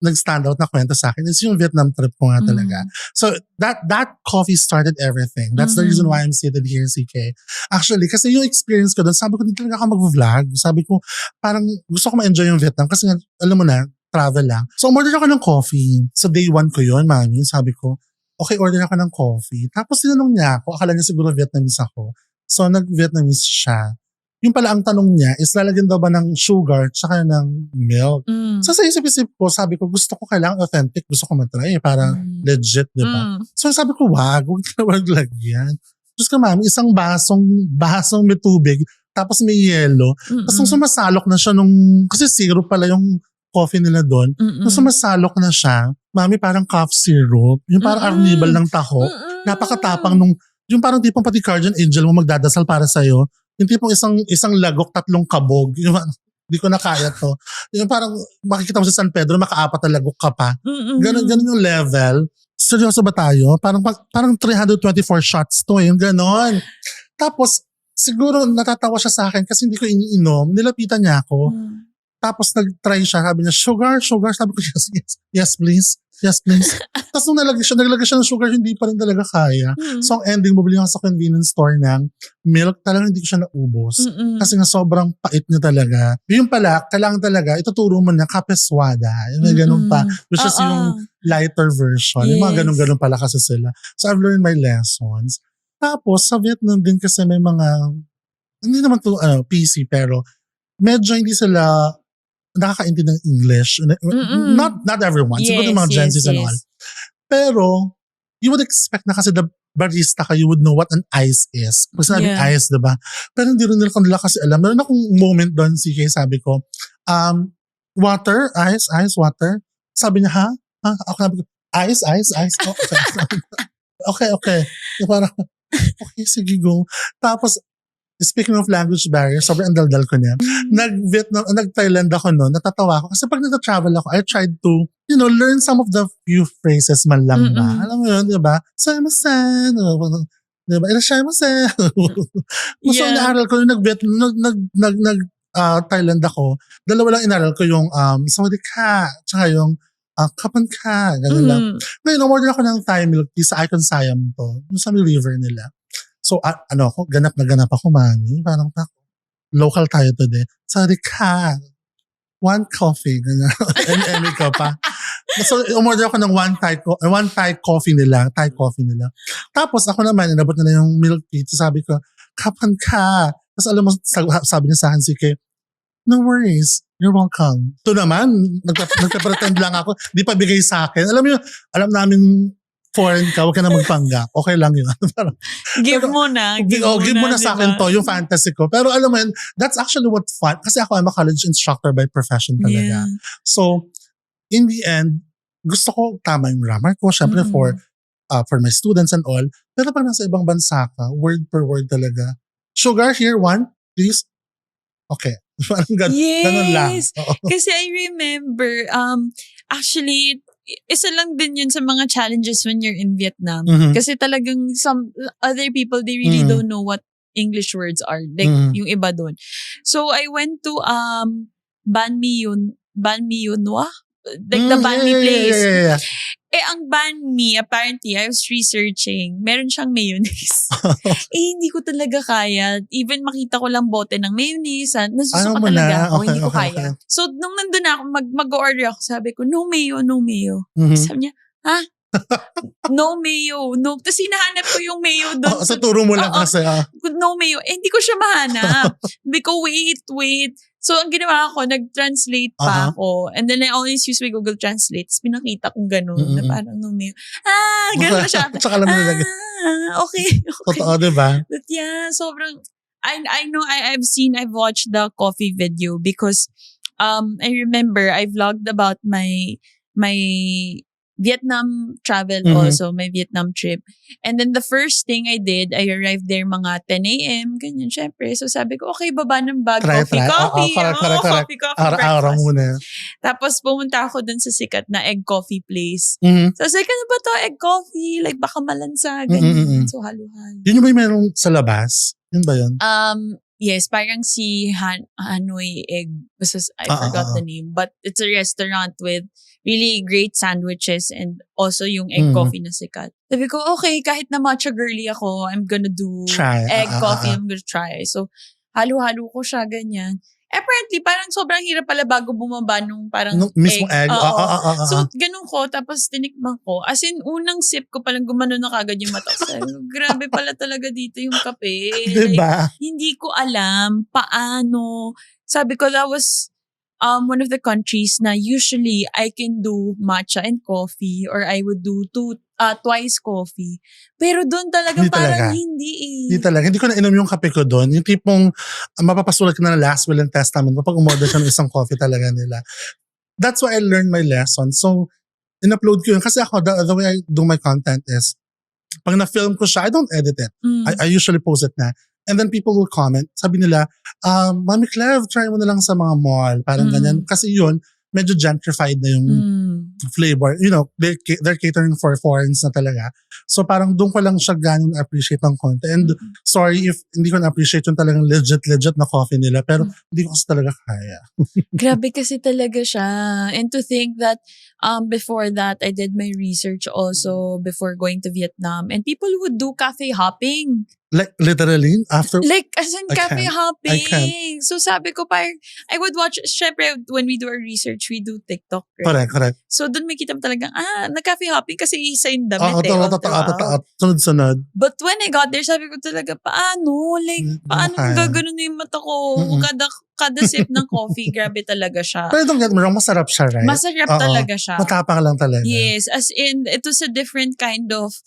nag-stand out na kwento sa akin is yung Vietnam trip ko nga talaga. So that coffee started everything. That's the reason why I'm seated here in CK. Actually, kasi yung experience ko doon, sabi ko din talaga ako mag-vlog. Sabi ko, parang gusto ko ma-enjoy yung Vietnam kasi nga, alam mo na, travel lang. So umorder ako ng coffee. So day 1 ko yun, mami. Sabi ko, okay, order ako ng coffee. Tapos tinanong niya ako, akala niya siguro Vietnamese ako. So nag-Vietnamese siya. Yung pala ang tanong niya is lalagyan daw ba ng sugar tsaka ng milk. So sa isip-isip ko, sabi ko gusto ko kailangan authentic, gusto ko matry para legit, di ba? So sabi ko wag na lagyan. Diyos ka mami, isang basong may tubig, tapos may yelo. Tapos nung sumasalok na siya kasi syrup pala yung coffee nila doon. Nung sumasalok na siya, mami parang cough syrup. Yung parang arnibal ng taho. Napakatapang yung parang tipong pati guardian angel mo magdadasal para sa'yo. Yung tipong isang lagok, 3 kabog. Yung hindi ko na kaya to. Yung parang makikita mo sa San Pedro, makaapat na lagok ka pa. Ganon yung level. Seryoso ba tayo? Parang 324 shots to yung ganon. Tapos, siguro natatawa siya sa akin kasi hindi ko iniinom. Nilapitan niya ako. Tapos nag-try siya. Sabi niya, sugar. Sabi ko, yes please. Tapos nung naglagay siya ng sugar, hindi pa rin talaga kaya. So ang ending, bumili ako sa convenience store ng milk. Talagang hindi ko siya naubos. Kasi nga sobrang pait niya talaga. Yung pala, kailangan talaga, ituturo mo na kapeswada. Yung may ganun pa. Which is yung lighter version. Yung mga ganun pala kasi sila. So I've learned my lessons. Tapos sa Vietnam din kasi may mga, hindi naman to PC, pero medyo hindi sila nakakaintindi ng English. Not everyone. Siguro yung mga Gen Zs and all. Pero, you would expect na kasi the barista ka, you would know what an ice is. Pag sinabing ice, diba? Pero hindi rin nila kasi alam. Meron akong moment doon, CK, sabi ko, water, ice, water. Sabi niya, ha? Ako sabi ko, ice. Oh, okay. Parang, okay, sige, go. Tapos, speaking of language barrier, sobrang daldal ko niya. Nag-Thailand ako noon, natatawa ako. Kasi pag nag-travel ako, I tried to, learn some of the few phrases man lang ba. Alam mo yun, di ba? Samasan. Di ba? Irashimasen. So, inaaral ko, nag-Thailand ako, dalawa lang inaaral ko yung sawadee ka, tsaka yung kapan ka, ganun lang. Ngayon, order ako ng Thai milk tea sa Icon Siam to, yung sa river nila. So, ganap na ganap ako, mami. Parang, local tayo today. Sorry ka. 1 coffee. Any ka pa. So, umorder ako ng one Thai coffee nila. Tapos, ako naman, inabot na yung milk tea. So, sabi ko, kapan ka? Tapos, alam mo, sabi niya sa akin, CK, no worries. You're welcome. Ito naman, nagpa-pretend lang ako. Di pa bigay sa akin. Alam namin, foreign ka, huwag ka na magpanggap. Okay lang yun. Parang, Give mo na. give mo na sa akin diba? to, yung fantasy ko. Pero alam mo yun, that's actually what fun. Kasi ako, I'm a college instructor by profession talaga. Yeah. So, in the end, gusto ko tama yung grammar ko, syempre for my students and all. Pero pag nasa ibang bansa ka, word per word talaga. Sugar, here, one, please. Okay. Parang ganun lang. Yes. Oo. Kasi I remember, actually, isa lang din yun sa mga challenges when you're in Vietnam. Mhm. Kasi talagang some other people, they really don't know what English words are. Like, yung iba doon. So, I went to Ban Mi Yun Wa? Like the Ban Mi place. Yeah. Ang banh mi, apparently, I was researching, meron siyang mayonnaise. Hindi ko talaga kaya. Even makita ko lang bote ng mayonnaise, nasusuka Ayaw mo talaga na. ako, Okay, hindi ko okay, kaya. So, nung nandun ako, mag-order ako, sabi ko, no mayo, no mayo. Mhm. Sabi niya, ha? No mayo, no. Tapos hinahanap ko yung mayo doon. Sa turo mo lang Oo. kasi. No mayo. Hindi ko siya mahanap. Because wait. So, ang ginawa ko, nag-translate pa ako. And then I always use my Google Translate. Tapos pinakita kong gano'n, na parang no mayo. Gano'n na siya. Tsaka lang nilagay. Okay. Totoo, diba? But yeah, sobrang, I know, I've watched the coffee video because, I remember I vlogged about my Vietnam travel also, my Vietnam trip. And then the first thing I did, I arrived there mga 10 a.m., ganyan, syempre. So sabi ko, okay, baba ng bag, coffee. Correct. Coffee, Araw-araw breakfast. muna. Tapos pumunta ako dun sa sikat na egg coffee place. Mhm. So I was like, ano ba to? Egg coffee? Like baka malansa, ganyan. So halo-halo. Yun yung ba yung merong sa labas? Yun ba yun? Yes, parang si Hanoi Egg. Basta I forgot the name. But it's a restaurant with really great sandwiches and also yung egg coffee na sikat. Sabi ko, okay, kahit na matcha girly ako, I'm gonna do Try. egg coffee. I'm gonna try. So, halo-halo ko siya, ganyan. Apparently, parang sobrang hirap pala bago bumaba nung parang Mismo egg. Oo. So, ganun ko. Tapos, tinikman ko. As in, unang sip ko palang gumano na kagad yung mata ko. Sabi ko, grabe pala talaga dito yung kape. Diba? Like, hindi ko alam paano. Sabi ko, that was one of the countries na usually I can do matcha and coffee or I would do twice coffee. Pero doon talaga Hindi parang talaga. hindi eh. Hindi talaga. Hindi ko na inom yung kape ko doon. Yung tipong mapapasulat ka na last will and testament kapag umorder ka ng isang coffee talaga nila. That's why I learned my lesson. So, in-upload ko yun. Kasi ako, the way I do my content is, pag na-film ko siya, I don't edit it. I usually post it na. And then people will comment. Sabi nila, Mami Clev, try mo na lang sa mga mall. Parang ganyan. Kasi yun, medyo gentrified na yung flavor. You know, they're catering for foreigners na talaga. So parang doon ko lang siya ganun appreciate ng konti. And sorry if hindi ko na-appreciate yung talagang legit na coffee nila. Pero hindi ko kasi talaga kaya. Grabe kasi talaga siya. And to think that before that, I did my research also before going to Vietnam. And people would do cafe hopping. Like literally, after... Like, as in I cafe can't. hopping. I can't. So sabi ko parang, I would watch, syempre, when we do our research, we do TikTok. Right? Correct. So doon may kita mo talagang, nag-cafe hopping kasi isa yung damit Totoo. Sunod-sunod. But when I got there, sabi ko talaga, paano? Like, paano kaya. gaganon na yung mata ko? Kada sip ng coffee, grabe talaga siya. Pero don't get me wrong, masarap siya, right? Masarap talaga siya. Matapang lang talaga. Yes, as in, it was a different kind of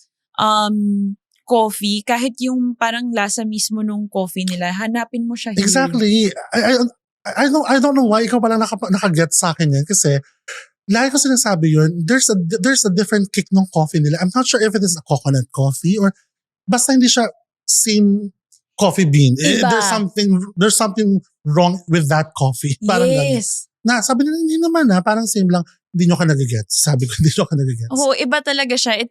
coffee. Kahit yung parang lasa mismo nung coffee nila, hanapin mo siya here. Exactly. I don't know why ikaw pala nakaget sa akin yan kasi lagi ko sinasabi yun, there's a different kick ng coffee nila. I'm not sure if it is a coconut coffee or basta hindi siya same coffee bean. Iba. There's something wrong with that coffee. Parang ganun. Yes. Sabi nila, hindi naman parang same lang. Hindi nyo ka nagigets. Sabi ko, hindi nyo ka nagigets. Oo, iba talaga siya.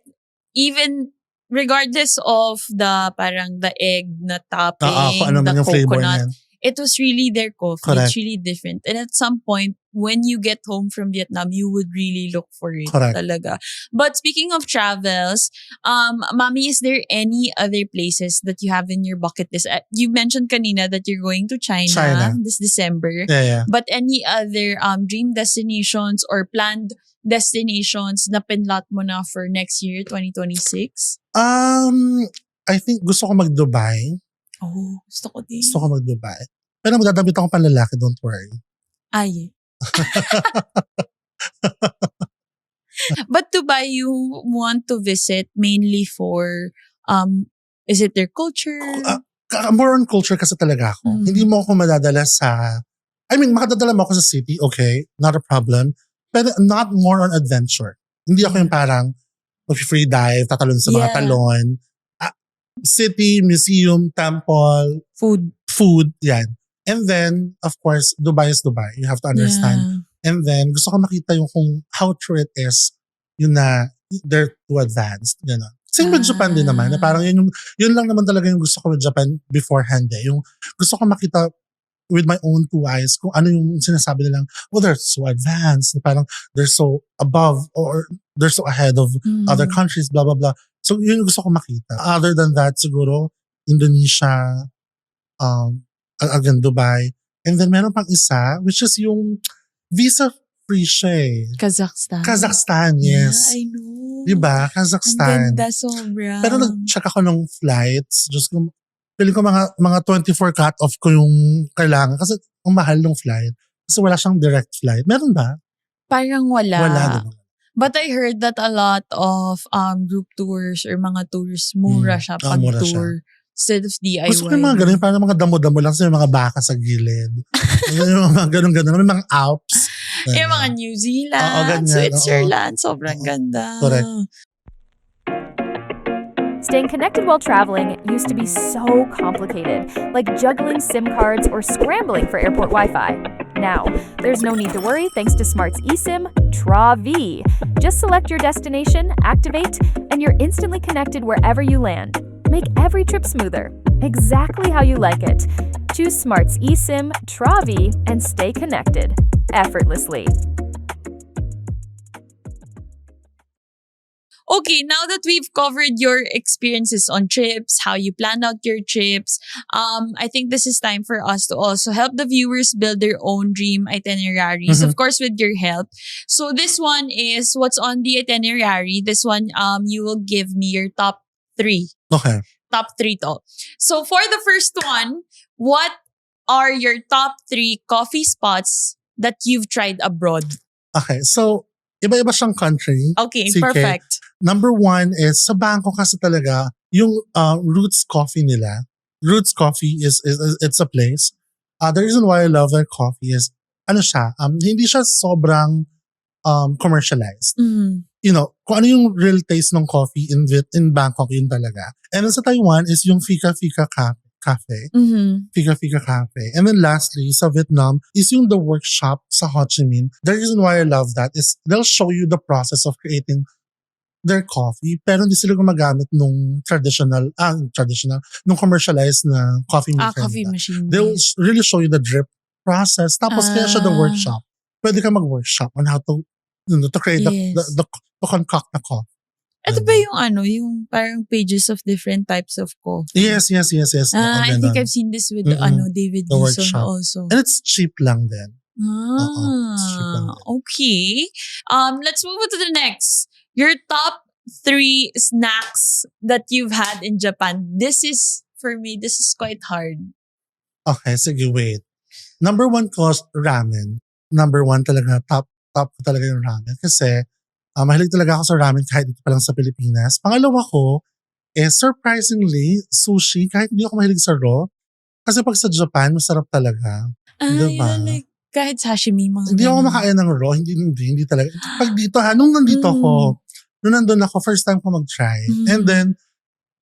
Even regardless of the parang the egg na topping, kung ano man the yung flavor coconut, niyan. it was really their coffee. Correct. It's really different. And at some point, when you get home from Vietnam, you would really look for it. Correct. Talaga. But speaking of travels, Mommy, is there any other places that you have in your bucket list? You mentioned kanina that you're going to China. This December. Yeah. But any other dream destinations or planned destinations na pinlot mo na for next year, 2026? I think gusto ko mag-Dubai. Oh, gusto ko din. Gusto ko mag-Dubai. Pero magdadamit ako panlalaki, don't worry. Ay. But Dubai, you want to visit mainly for, is it their culture? More on culture kasi talaga ako. Mm. Hindi mo ako madadala sa, makadadala mo ako sa city, okay, not a problem. Pero not more on adventure. Hindi ako yung parang free dive, tatalon sa mga Yeah. talon. City, museum, temple, food, yan. And then, of course, Dubai is Dubai. You have to understand. Yeah. And then, gusto ko makita yung kung how true it is, yun na they're too advanced. Gano'n. Same with Japan din naman. Na parang yun lang naman talaga yung gusto ko with Japan beforehand eh. Yung gusto ko makita with my own two eyes kung ano yung sinasabi nilang, oh, they're so advanced. Parang they're so above or they're so ahead of other countries, blah, blah, blah. So, yun yung gusto ko makita. Other than that, siguro, Indonesia, again, Dubai. And then, meron pang isa, which is yung visa-free siya eh. Kazakhstan, yes. Yeah, I know. Diba? Ang Kazakhstan. ganda sobra. Pero nag-check ako ng flights. Just kung, feeling ko mga 24 cut-off ko yung kailangan. Kasi ang mahal ng flight. Kasi wala siyang direct flight. Meron ba? Parang wala. Wala din. But I heard that a lot of group tours or mga tours, mura siya pag mura tour. Instead of DIY. Gusto ko yung mga ganun, parang mga damo-damo lang sa mga baka sa gilid. yung mga ganun-ganun. May mga Alps. Yung mga New Zealand, Oo, ganyan, Switzerland, sobrang ganda. Correct. Staying connected while traveling used to be so complicated, like juggling SIM cards or scrambling for airport Wi-Fi. Now, there's no need to worry thanks to Smart's eSIM Tra-V. Just select your destination, activate, and you're instantly connected wherever you land. Make every trip smoother, exactly how you like it. Choose Smart's eSIM Tra-V and stay connected effortlessly. Okay, now that we've covered your experiences on trips, how you planned out your trips, I think this is time for us to also help the viewers build their own dream itineraries, of course, with your help. So this one is what's on the itinerary. This one, you will give me your top 3. Okay. Top 3 to. So for the first one, what are your top 3 coffee spots that you've tried abroad? Okay. So, iba-iba siyang country. Okay, CK. perfect. Number 1 is, sa Bangkok kasi talaga, yung Roots Coffee nila. Roots Coffee is it's a place. The reason why I love their coffee is, hindi siya sobrang commercialized. You know, kung ano yung real taste ng coffee in Bangkok, yun talaga. And then sa Taiwan is yung Fika Fika Cafe. Fika Fika Cafe. And then lastly, sa Vietnam is yung the workshop sa Ho Chi Minh. The reason why I love that is they'll show you the process of creating their coffee, pero hindi sila gumagamit nung nung commercialized na coffee maker. Coffee nila. machine. They'll really show you the drip process. Tapos kaya siya the workshop. Pwede ka mag-workshop on how to, to create to concoct the coffee. Ito ba yung yung parang pages of different types of coffee? Yes. I think I've seen this with David The Wilson workshop. also. And it's cheap lang din. It's cheap lang din. Okay. Let's move on to the next. Your top 3 snacks that you've had in Japan. For me, this is quite hard. Okay, sige, wait. Number 1 ko, ramen. Number 1 talaga, top ko talaga yung ramen. Kasi, mahilig talaga ako sa ramen kahit dito pa lang sa Pilipinas. Pangalawa ko, surprisingly, sushi, kahit hindi ako mahilig sa raw. Kasi pag sa Japan, masarap talaga. Diba? Like, kahit sashimi, mga Hindi ako ganun. makain ng raw, hindi talaga. Pag dito nung nandito ako, nung nandun ako, first time ko mag-try. And then,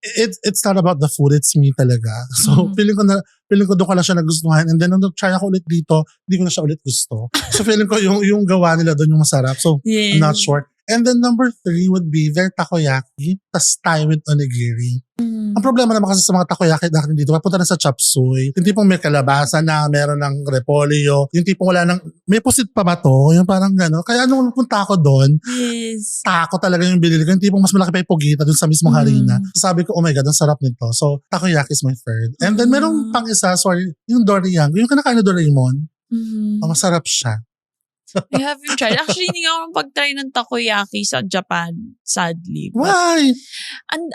it's not about the food, it's me talaga. So, feeling ko doon ko lang siya nagustuhan. And then, nung nag-try ako ulit dito, hindi ko na siya ulit gusto. So, feeling ko yung gawa nila doon yung masarap. So, Yes. I'm not sure. And then, number 3 would be their takoyaki, tas Thai with onigiri. Ang problema naman kasi sa mga takoyaki natin dito, papunta na sa chop suey. Yung tipong may kalabasa na, meron ng repolyo. Yung tipong wala ng, may pusit pa ba to? Yung parang gano'n. Kaya nung punta ako doon, Yes. taco talaga yung binili ko. Yung tipong mas malaki pa yung pugita dun sa mismong harina. Sabi ko, oh my God, ang sarap nito. So, takoyaki is my third. And then merong pang isa, yung Doriyang. Yung kinakain na Doraemon. Masarap siya. I haven't tried. Actually, hindi ako pag-try ng takoyaki sa Japan, sadly. But, Why? and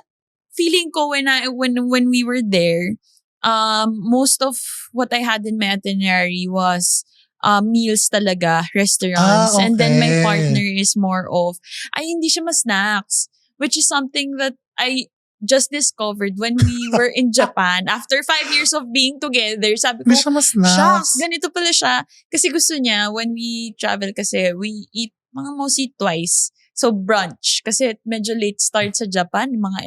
feeling ko when we were there, most of what I had in my itinerary was meals talaga, restaurants. Ah, And then my okay. partner is more of, hindi siya snacks. Which is something that I just discovered when we were in Japan. After 5 years of being together, sabi ko, Hindi siya mas shucks, snacks. ganito pala siya. Kasi gusto niya, when we travel kasi, we eat mga mostly twice. So brunch. Kasi medyo late start sa Japan, mga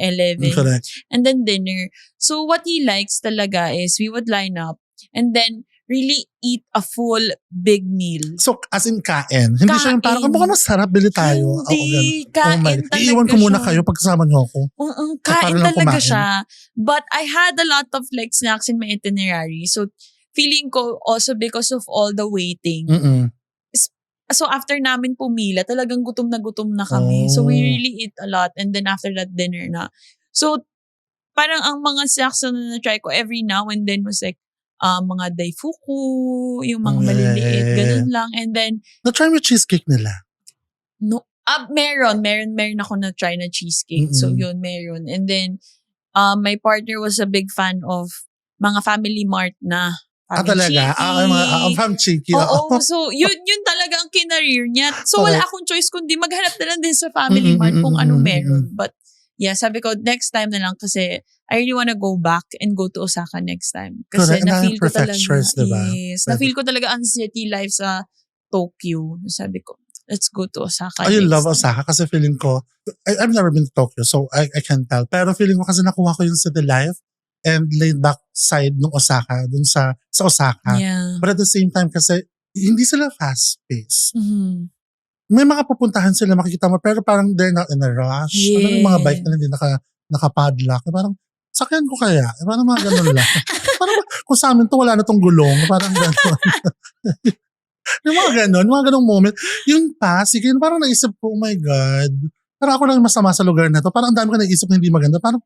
11. Correct. And then dinner. So what he likes talaga is we would line up and then really eat a full big meal. So, as in kain. Hindi siya yung parang, Kain. mukhang masarap, bili tayo. Hindi, Oh my kain God. talaga Iiwan ko muna siya. kayo pag kasama niyo ako. Kain Para lang talaga kumain. siya. But I had a lot of like snacks in my itinerary. So, feeling ko also because of all the waiting. Mm-mm. So, after namin pumila, talagang gutom na kami. So, we really eat a lot. And then after that, dinner na. So, parang ang mga snacks na na-try ko every now and then was like, mga daifuku, yung mga maliliit, ganun lang. And then, Na-try mo yung cheesecake nila? no, meron ako na-try na cheesecake. So, Mm-mm. yun, meron. And then, my partner was a big fan of mga Family Mart na. Talaga? Mga fam cheeky. Oo, so yun talaga ang kinareer niya. So wala Correct. akong choice kundi maghanap na lang din sa Family Mart kung anong meron. But yeah, sabi ko next time na lang kasi I really wanna go back and go to Osaka next time. Kasi Correct. na-feel ko talaga, Prefectures, diba? yes, na-feel ko talaga ang city life sa Tokyo. Sabi ko, let's go to Osaka I next love time. Osaka kasi feeling ko, I've never been to Tokyo, so I can't tell. Pero feeling ko kasi nakuha ko yung city life and laid back side ng Osaka, dun sa Osaka. Yeah. But at the same time kasi, hindi sila fast-paced. Mhm. May mga pupuntahan sila, makikita mo, pero parang they're not in a rush. Ano yung mga bike na hindi nakapadlock. Parang, sakyan ko kaya? Parang mga ganun lang. Parang kung sa amin to, wala na tong gulong. Parang ganun. yung mga ganung moment. Yun pa, sige, parang naisip ko, oh my God, parang ako lang yung masama sa lugar na to. Parang ang dami ko naisip na hindi maganda. Parang,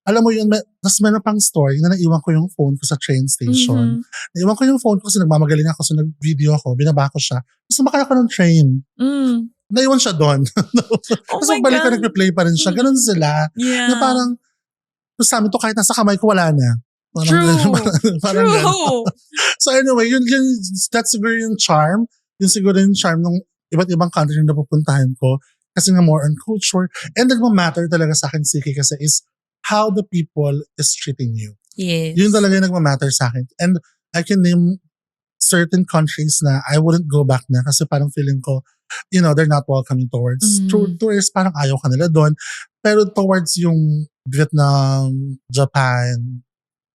alam mo yun, tas meron pang story na naiwan ko yung phone ko sa train station. Naiwan ko yung phone ko kasi nagmamagaling ako, so nag-video ako, binaba ko siya. Tapos sumakay ako ng train. Naiwan siya doon. Oh Tapos my magbalik ko, God. nag-replay pa rin siya. Ganun sila. Yeah. Na parang, sa amin to kahit nasa kamay ko, wala na. Parang, True. parang ganun. True. So anyway, that's siguro yung charm. Yun siguro yung charm ng iba't ibang country na pupuntahan ko. Kasi nga more on culture. And nagmamatter talaga sa akin, Siki, kasi is how the people is treating you. Yes. Yun talaga yung nagmamatter sa akin. And I can name certain countries na I wouldn't go back na kasi parang feeling ko, you know, they're not welcoming towards tourists. Parang ayaw ka nila doon. Pero towards yung Vietnam, Japan,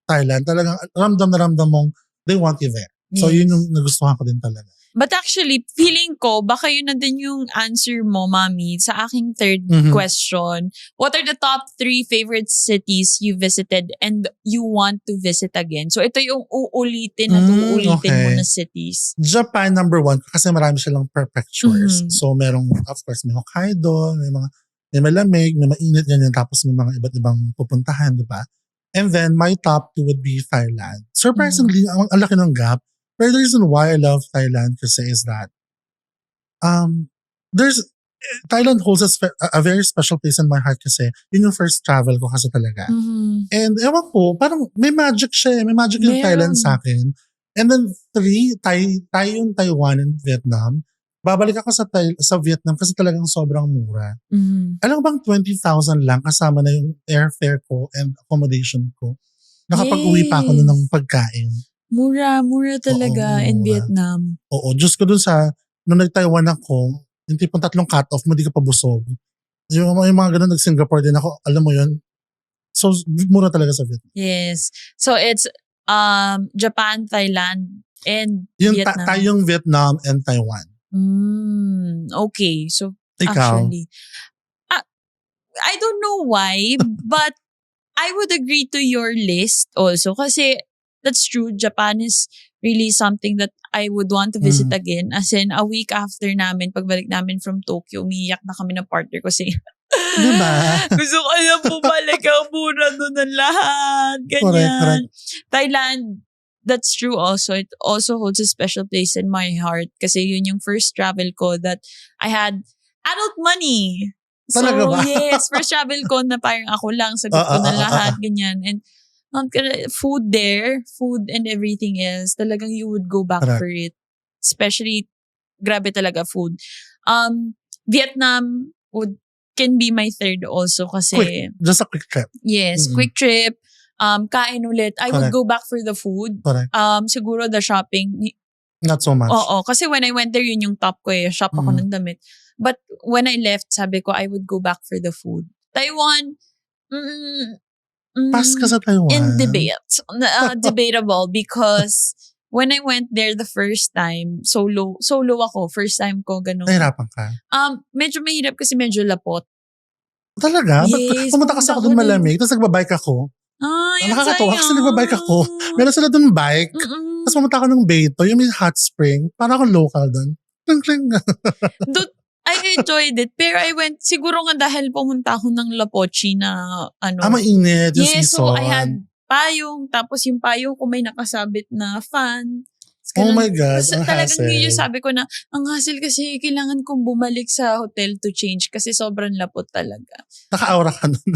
Thailand, talagang ramdam na ramdam mong they want you there. So Yes. yun yung nagustuhan ko din talaga. But actually, feeling ko, baka yun na din yung answer mo, Mami, sa aking third question. What are the top 3 favorite cities you visited and you want to visit again? So, ito yung uulitin at uulitin mo okay. na cities. Japan, number 1, kasi marami silang prefectures. Mhm. So merong, of course, may Hokkaido, may malamig, may mainit, ganyan. Tapos may mga iba't ibang pupuntahan, di ba? And then, my top 2 would be Thailand. Surprisingly, ang laki ng gap. But the reason why I love Thailand kasi is that Thailand holds a very special place in my heart kasi yun yung first travel ko kasi talaga. And ewan ko, parang may magic siya. May magic yung Meron. Thailand sa akin. And then 3, yung Taiwan and Vietnam. Babalik ako sa Vietnam kasi talagang sobrang mura. Alam mo bang 20,000 lang kasama na yung airfare ko and accommodation ko. Nakapag-uwi pa ako nun ng pagkain. Mura talaga Oo, in mura. Vietnam. Oo, Diyos ko dun nung nag-Taiwan ako, yung tipong 3 cut-off mo, di ka pa busog. Yung mga ganun, nag-Singapore din ako, alam mo yun. So, mura talaga sa Vietnam. Yes. So, it's Japan, Thailand, and Yung Vietnam. tayong Vietnam and Taiwan. Okay. So, Ikaw? actually, I don't know why, but I would agree to your list also kasi that's true. Japan is really something that I would want to visit again. As in, a week after namin, pagbalik namin from Tokyo, umiiyak na kami ng partner ko kasi Diba? gusto ko na bumalik ang muna doon ng lahat. Ganyan. Correct. Thailand, that's true also. It also holds a special place in my heart kasi yun yung first travel ko that I had adult money. So, Talaga ba? yes, first travel ko na parang ako lang, sagot ko na lahat, ganyan. And food there, food and everything else, talagang you would go back Correct. for it. especially grabe talaga food. Vietnam can be my third also kasi Quick. Just a quick trip. yes, Mm-mm. quick trip, kain ulit. I would Correct. go back for the food. Correct. Siguro the shopping. Not so much. Oo, kasi when I went there, yun yung top ko eh. Shop ako ng damit. But when I left, sabi ko, I would go back for the food. Taiwan, Pass ka sa Taiwan. in debate. Debatable because when I went there the first time, solo ako. First time ko, ganun. Nahirapan ka. Medyo mahirap kasi medyo lapot. Talaga? Yes, Pumunta kasi pumunta ako dun ako dun. malamig, tapos nagbabike ako. Ay, Nakakatawa kasi nagbabike ako. Meron sila dun bike. Tapos pumunta ako ng Beto, yung may hot spring. Parang akong local dun. Kling. I enjoyed it. Pero I went, siguro nga dahil pumunta ako ng La Pochi na Mainit yung yes, season. so I had payong. Tapos yung payong ko may nakasabit na fan. Oh my God, Tapos ang talagang hassle. yun yung sabi ko na, ang hassle kasi kailangan kong bumalik sa hotel to change kasi sobrang lapot talaga. Naka-aura ka nun.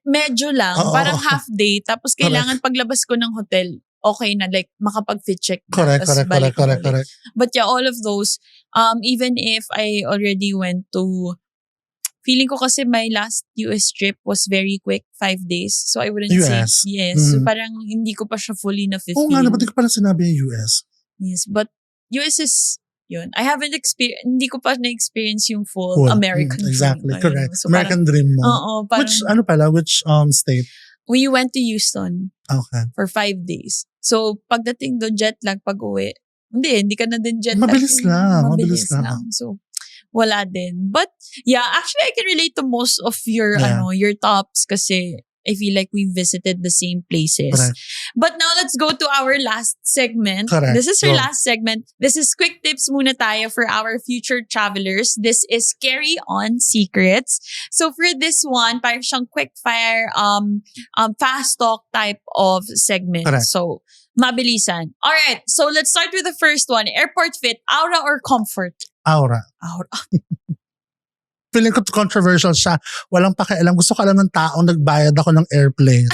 Medyo lang, Oo. parang half day. Tapos kailangan paglabas ko ng hotel, okay na, like makapag-fit check na. Correct. Tas balik na ulit. Correct. But yeah, all of those, even if I already went to, feeling ko kasi my last US trip was very quick, 5 days. So I wouldn't US? say, yes. So Mhm. parang hindi ko pa siya fully na-feel. Oo nga, ba't di ko pala sinabi yung US? Yes, but US is, yun. I haven't experienced, hindi ko pa na-experience yung full Cool. American Exactly, dream. correct. So American dream mo. Oo, parang, Which state? we went to Houston Okay. for 5 days. So, pagdating doon, jet lag pag-uwi. Hindi ka na din jet lag. Mabilis lang. So, wala din. But, yeah, actually, I can relate to most of your, Yeah. your tops kasi I feel like we visited the same places. Correct. But now, let's go to our last segment. Correct. This is our Go. last segment. This is quick tips muna tayo for our future travelers. This is Carry On Secrets. So, for this one, parang siyang quick fire, fast talk type of segment. Correct. So, mabilisan. All right. So, let's start with the first one. Airport fit, aura or comfort? Aura. Aura. Feeling ko controversial siya. Walang pakialam. Gusto ko alam ng taong nagbayad ako ng airplane.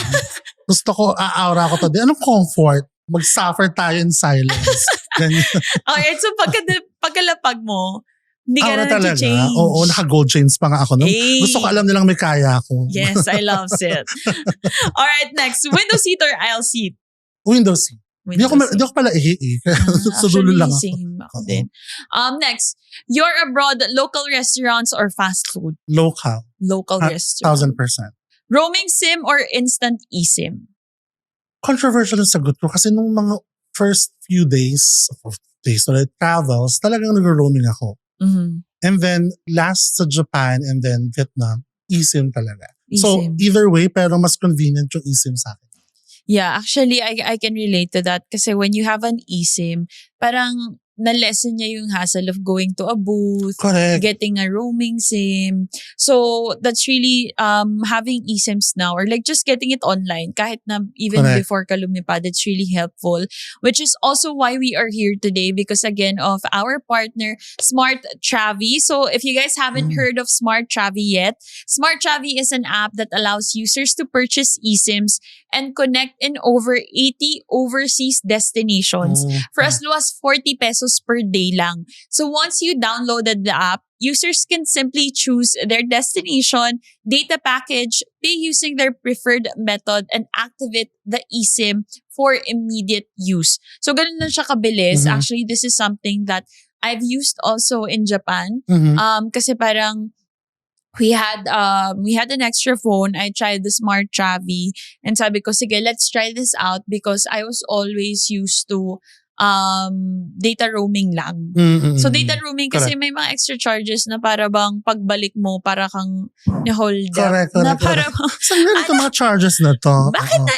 Gusto ko, aura ko to. Anong comfort? Mag-suffer tayo in silence. Ganyan. Alright, so pagkalapag mo, hindi ka Aura na talaga. nag-change. Oo, naka-gold chains pa nga ako. Ay. Gusto ko alam nilang may kaya ako. Yes, I love it. Alright, next. Window seat or aisle seat? Window seat. Di Window ako pala ihi. Sa dulo Actually, lang ako. same ako Oo. din. Next. You're abroad, local restaurants or fast food? Local. Local restaurant. 1,000%. Roaming SIM or instant eSIM? Controversial yung sagot ko kasi nung mga first few days travels, talagang nag-roaming ako. Mhm. And then, last sa Japan and then Vietnam, eSIM talaga. So, eSIM. either way, pero mas convenient yung eSIM sa akin. Yeah, actually, I can relate to that kasi when you have an eSIM, parang na-lessen niya yung hassle of going to a booth, Correct. getting a roaming SIM. So, that's really having eSIMs now or like just getting it online kahit na even Correct. before ka lumipad, it's really helpful. Which is also why we are here today because again of our partner, Smart Travi. So, if you guys haven't heard of Smart Travi yet, Smart Travi is an app that allows users to purchase eSIMs and connect in over 80 overseas destinations for as low as 40 pesos per day lang. So once you downloaded the app, users can simply choose their destination, data package, pay using their preferred method, and activate the eSIM for immediate use. So ganun lang siya kabilis. Mhm. Actually, this is something that I've used also in Japan. Mhm. Kasi parang we had an extra phone. I tried the Smart Travi and sabi ko, sige, let's try this out because I was always used to data roaming lang. So data roaming kasi may mga extra charges na para bang pagbalik mo para kang na-hold up. Correct. Na para Saan nga ito mga charges na to? bakit Oo. na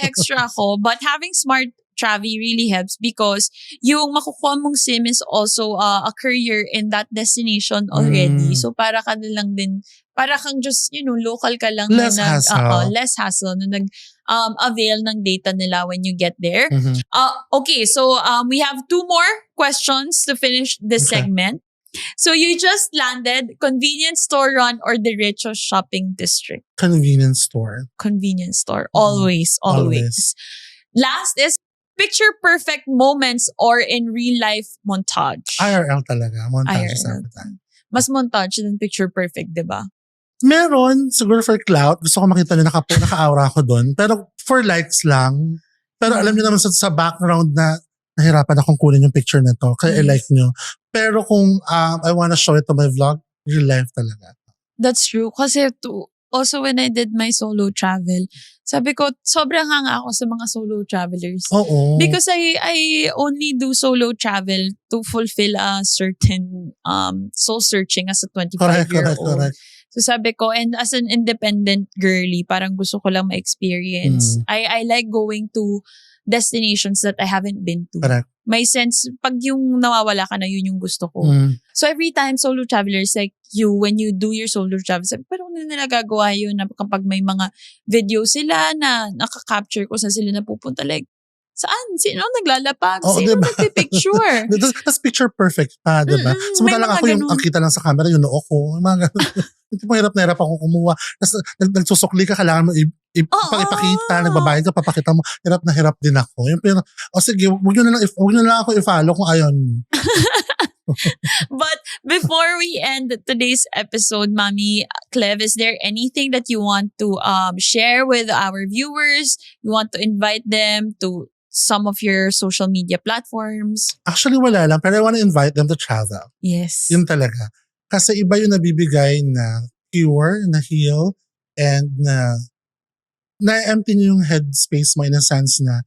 extra ako? But having Smart Travi really helps because yung makukuha mong SIM is also a courier in that destination already. So para ka na lang din, para kang just, local ka lang. Less na hassle. less hassle na avail ng data nila when you get there. Mhm. Okay, so we have 2 more questions to finish this Okay. segment. So you just landed convenience store run or derecho shopping district? Convenience store. Convenience store. Mhm. Always. Last is picture perfect moments or in real life montage? IRL talaga. Montage sa IRL. akin. Mas montage than picture perfect, di ba? Meron, siguro for clout. Gusto ko makita na naka-aura ako doon. Pero for likes lang. Pero alam niyo naman sa background na nahirapan akong kunin yung picture na to. Kaya Yes. i-like nyo. Pero kung I wanna show it to my vlog, real life talaga. That's true. Kasi also when I did my solo travel, sabi ko, sobrang hanga ako sa mga solo travelers. Oo. Because I only do solo travel to fulfill a certain soul searching as a 25-year-old. Correct. So sabi ko, and as an independent girly, parang gusto ko lang ma-experience. I like going to destinations that I haven't been to. Correct. May sense, pag yung nawawala ka na, yun yung gusto ko. So every time solo travelers like you, when you do your solo travel, sabi, parang nila gagawa yun na kapag may mga video sila na nakaka-capture ko saan sila napupunta. Like, saan? Sino naglalapag? Oo, Sino diba? nagpipicture? Tapos picture perfect pa, diba? Samantalang mga ako yung ganun. ang kita lang sa camera, yung noo ko. Yung mga ganun. Hindi mo hirap na hirap ako kumuha. Tapos nagsusukli ka, kailangan mo ipakita, nagbabayad ka, papakita mo. Hirap na hirap din ako. Yung sige, huwag nyo na lang ako i-follow kung ayaw nyo. But before we end today's episode, Mami Clev, is there anything that you want to share with our viewers? You want to invite them to some of your social media platforms? Actually, wala lang. Pero I want to invite them to travel. Yes. Yun talaga. Kasi iba yung nabibigay na cure, na heal, and na-empty niyo yung headspace mo in a sense na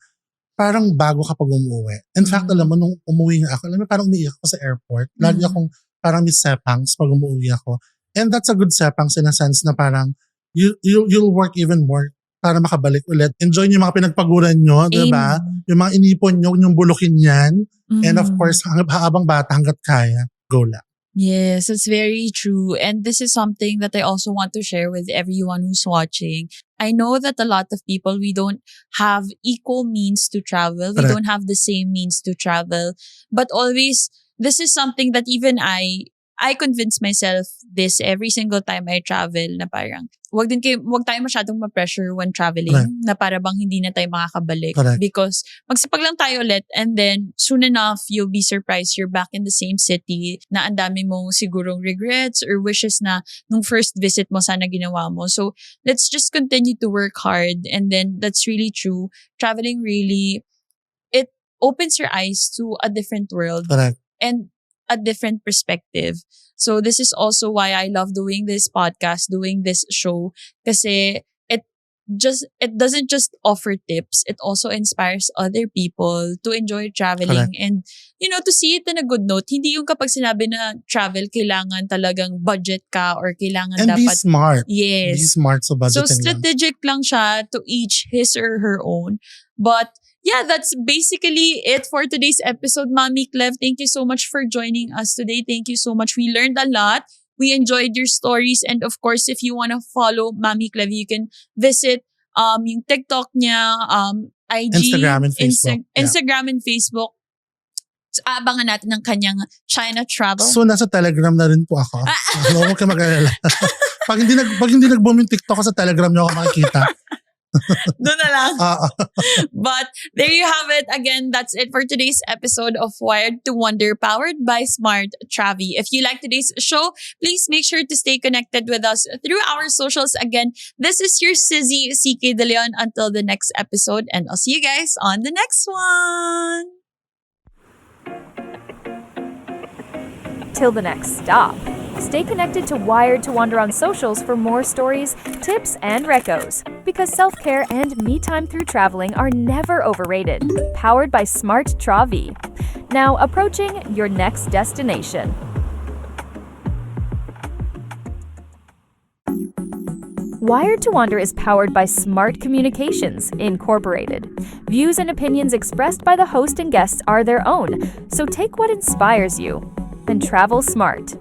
parang bago kapag umuwi. In fact, alam mo, nung umuwi nga ako, alam mo, parang umiiyak ako sa airport. Lagi akong parang may sepangs pag umuwi ako. And that's a good sepangs in a sense na parang you'll work even more para makabalik ulit. Enjoy niyo yung mga pinagpaguran nyo, di ba? Yung mga inipon nyo, yung bulukin yan. And of course, habang bata, hanggat kaya, go lang. Yes, it's very true. And this is something that I also want to share with everyone who's watching. I know that a lot of people, we don't have equal means to travel. We Correct. don't have the same means to travel. But always, this is something that even I convince myself this every single time I travel na parang, wag tayo masyadong ma-pressure when traveling. Correct. Na para bang hindi na tayo makakabalik. Correct. Because magsipag lang tayo ulit and then soon enough, you'll be surprised you're back in the same city na ang dami mong sigurong regrets or wishes na nung first visit mo sana ginawa mo. So let's just continue to work hard, and then that's really true. Traveling really, it opens your eyes to a different world Correct. and a different perspective. So this is also why I love doing this podcast, doing this show, kasi it doesn't just offer tips, it also inspires other people to enjoy traveling. Correct. And to see it in a good note. Hindi yung kapag sinabi na travel kailangan talagang budget ka or kailangan And be dapat smart. yes. Be smart sa So budgeting lang. strategic lang siya to each his or her own. But yeah, that's basically it for today's episode, Mami Clev. Thank you so much for joining us today. Thank you so much. We learned a lot. We enjoyed your stories. And of course, if you want to follow Mami Clev, you can visit yung TikTok niya, IG, Instagram and Facebook. Yeah. Instagram and Facebook. So, abangan natin ng kanyang China travel. So, nasa Telegram na rin po ako. Huwag ka mag-alala. pag hindi nag-boom yung TikTok ko sa Telegram niyo ako makikita. Doon na lang. But there you have it. Again, that's it for today's episode of Wired to Wonder, powered by Smart Travi. If you like today's show, please make sure to stay connected with us through our socials. Again, this is your Sizzy CK De Leon. Until the next episode, and I'll see you guys on the next one. Till the next stop. Stay connected to Wired to Wander on socials for more stories, tips, and recos. Because self-care and me time through traveling are never overrated. Powered by Smart Travi. Now approaching your next destination. Wired to Wander is powered by Smart Communications, Incorporated. Views and opinions expressed by the host and guests are their own, so take what inspires you and travel smart.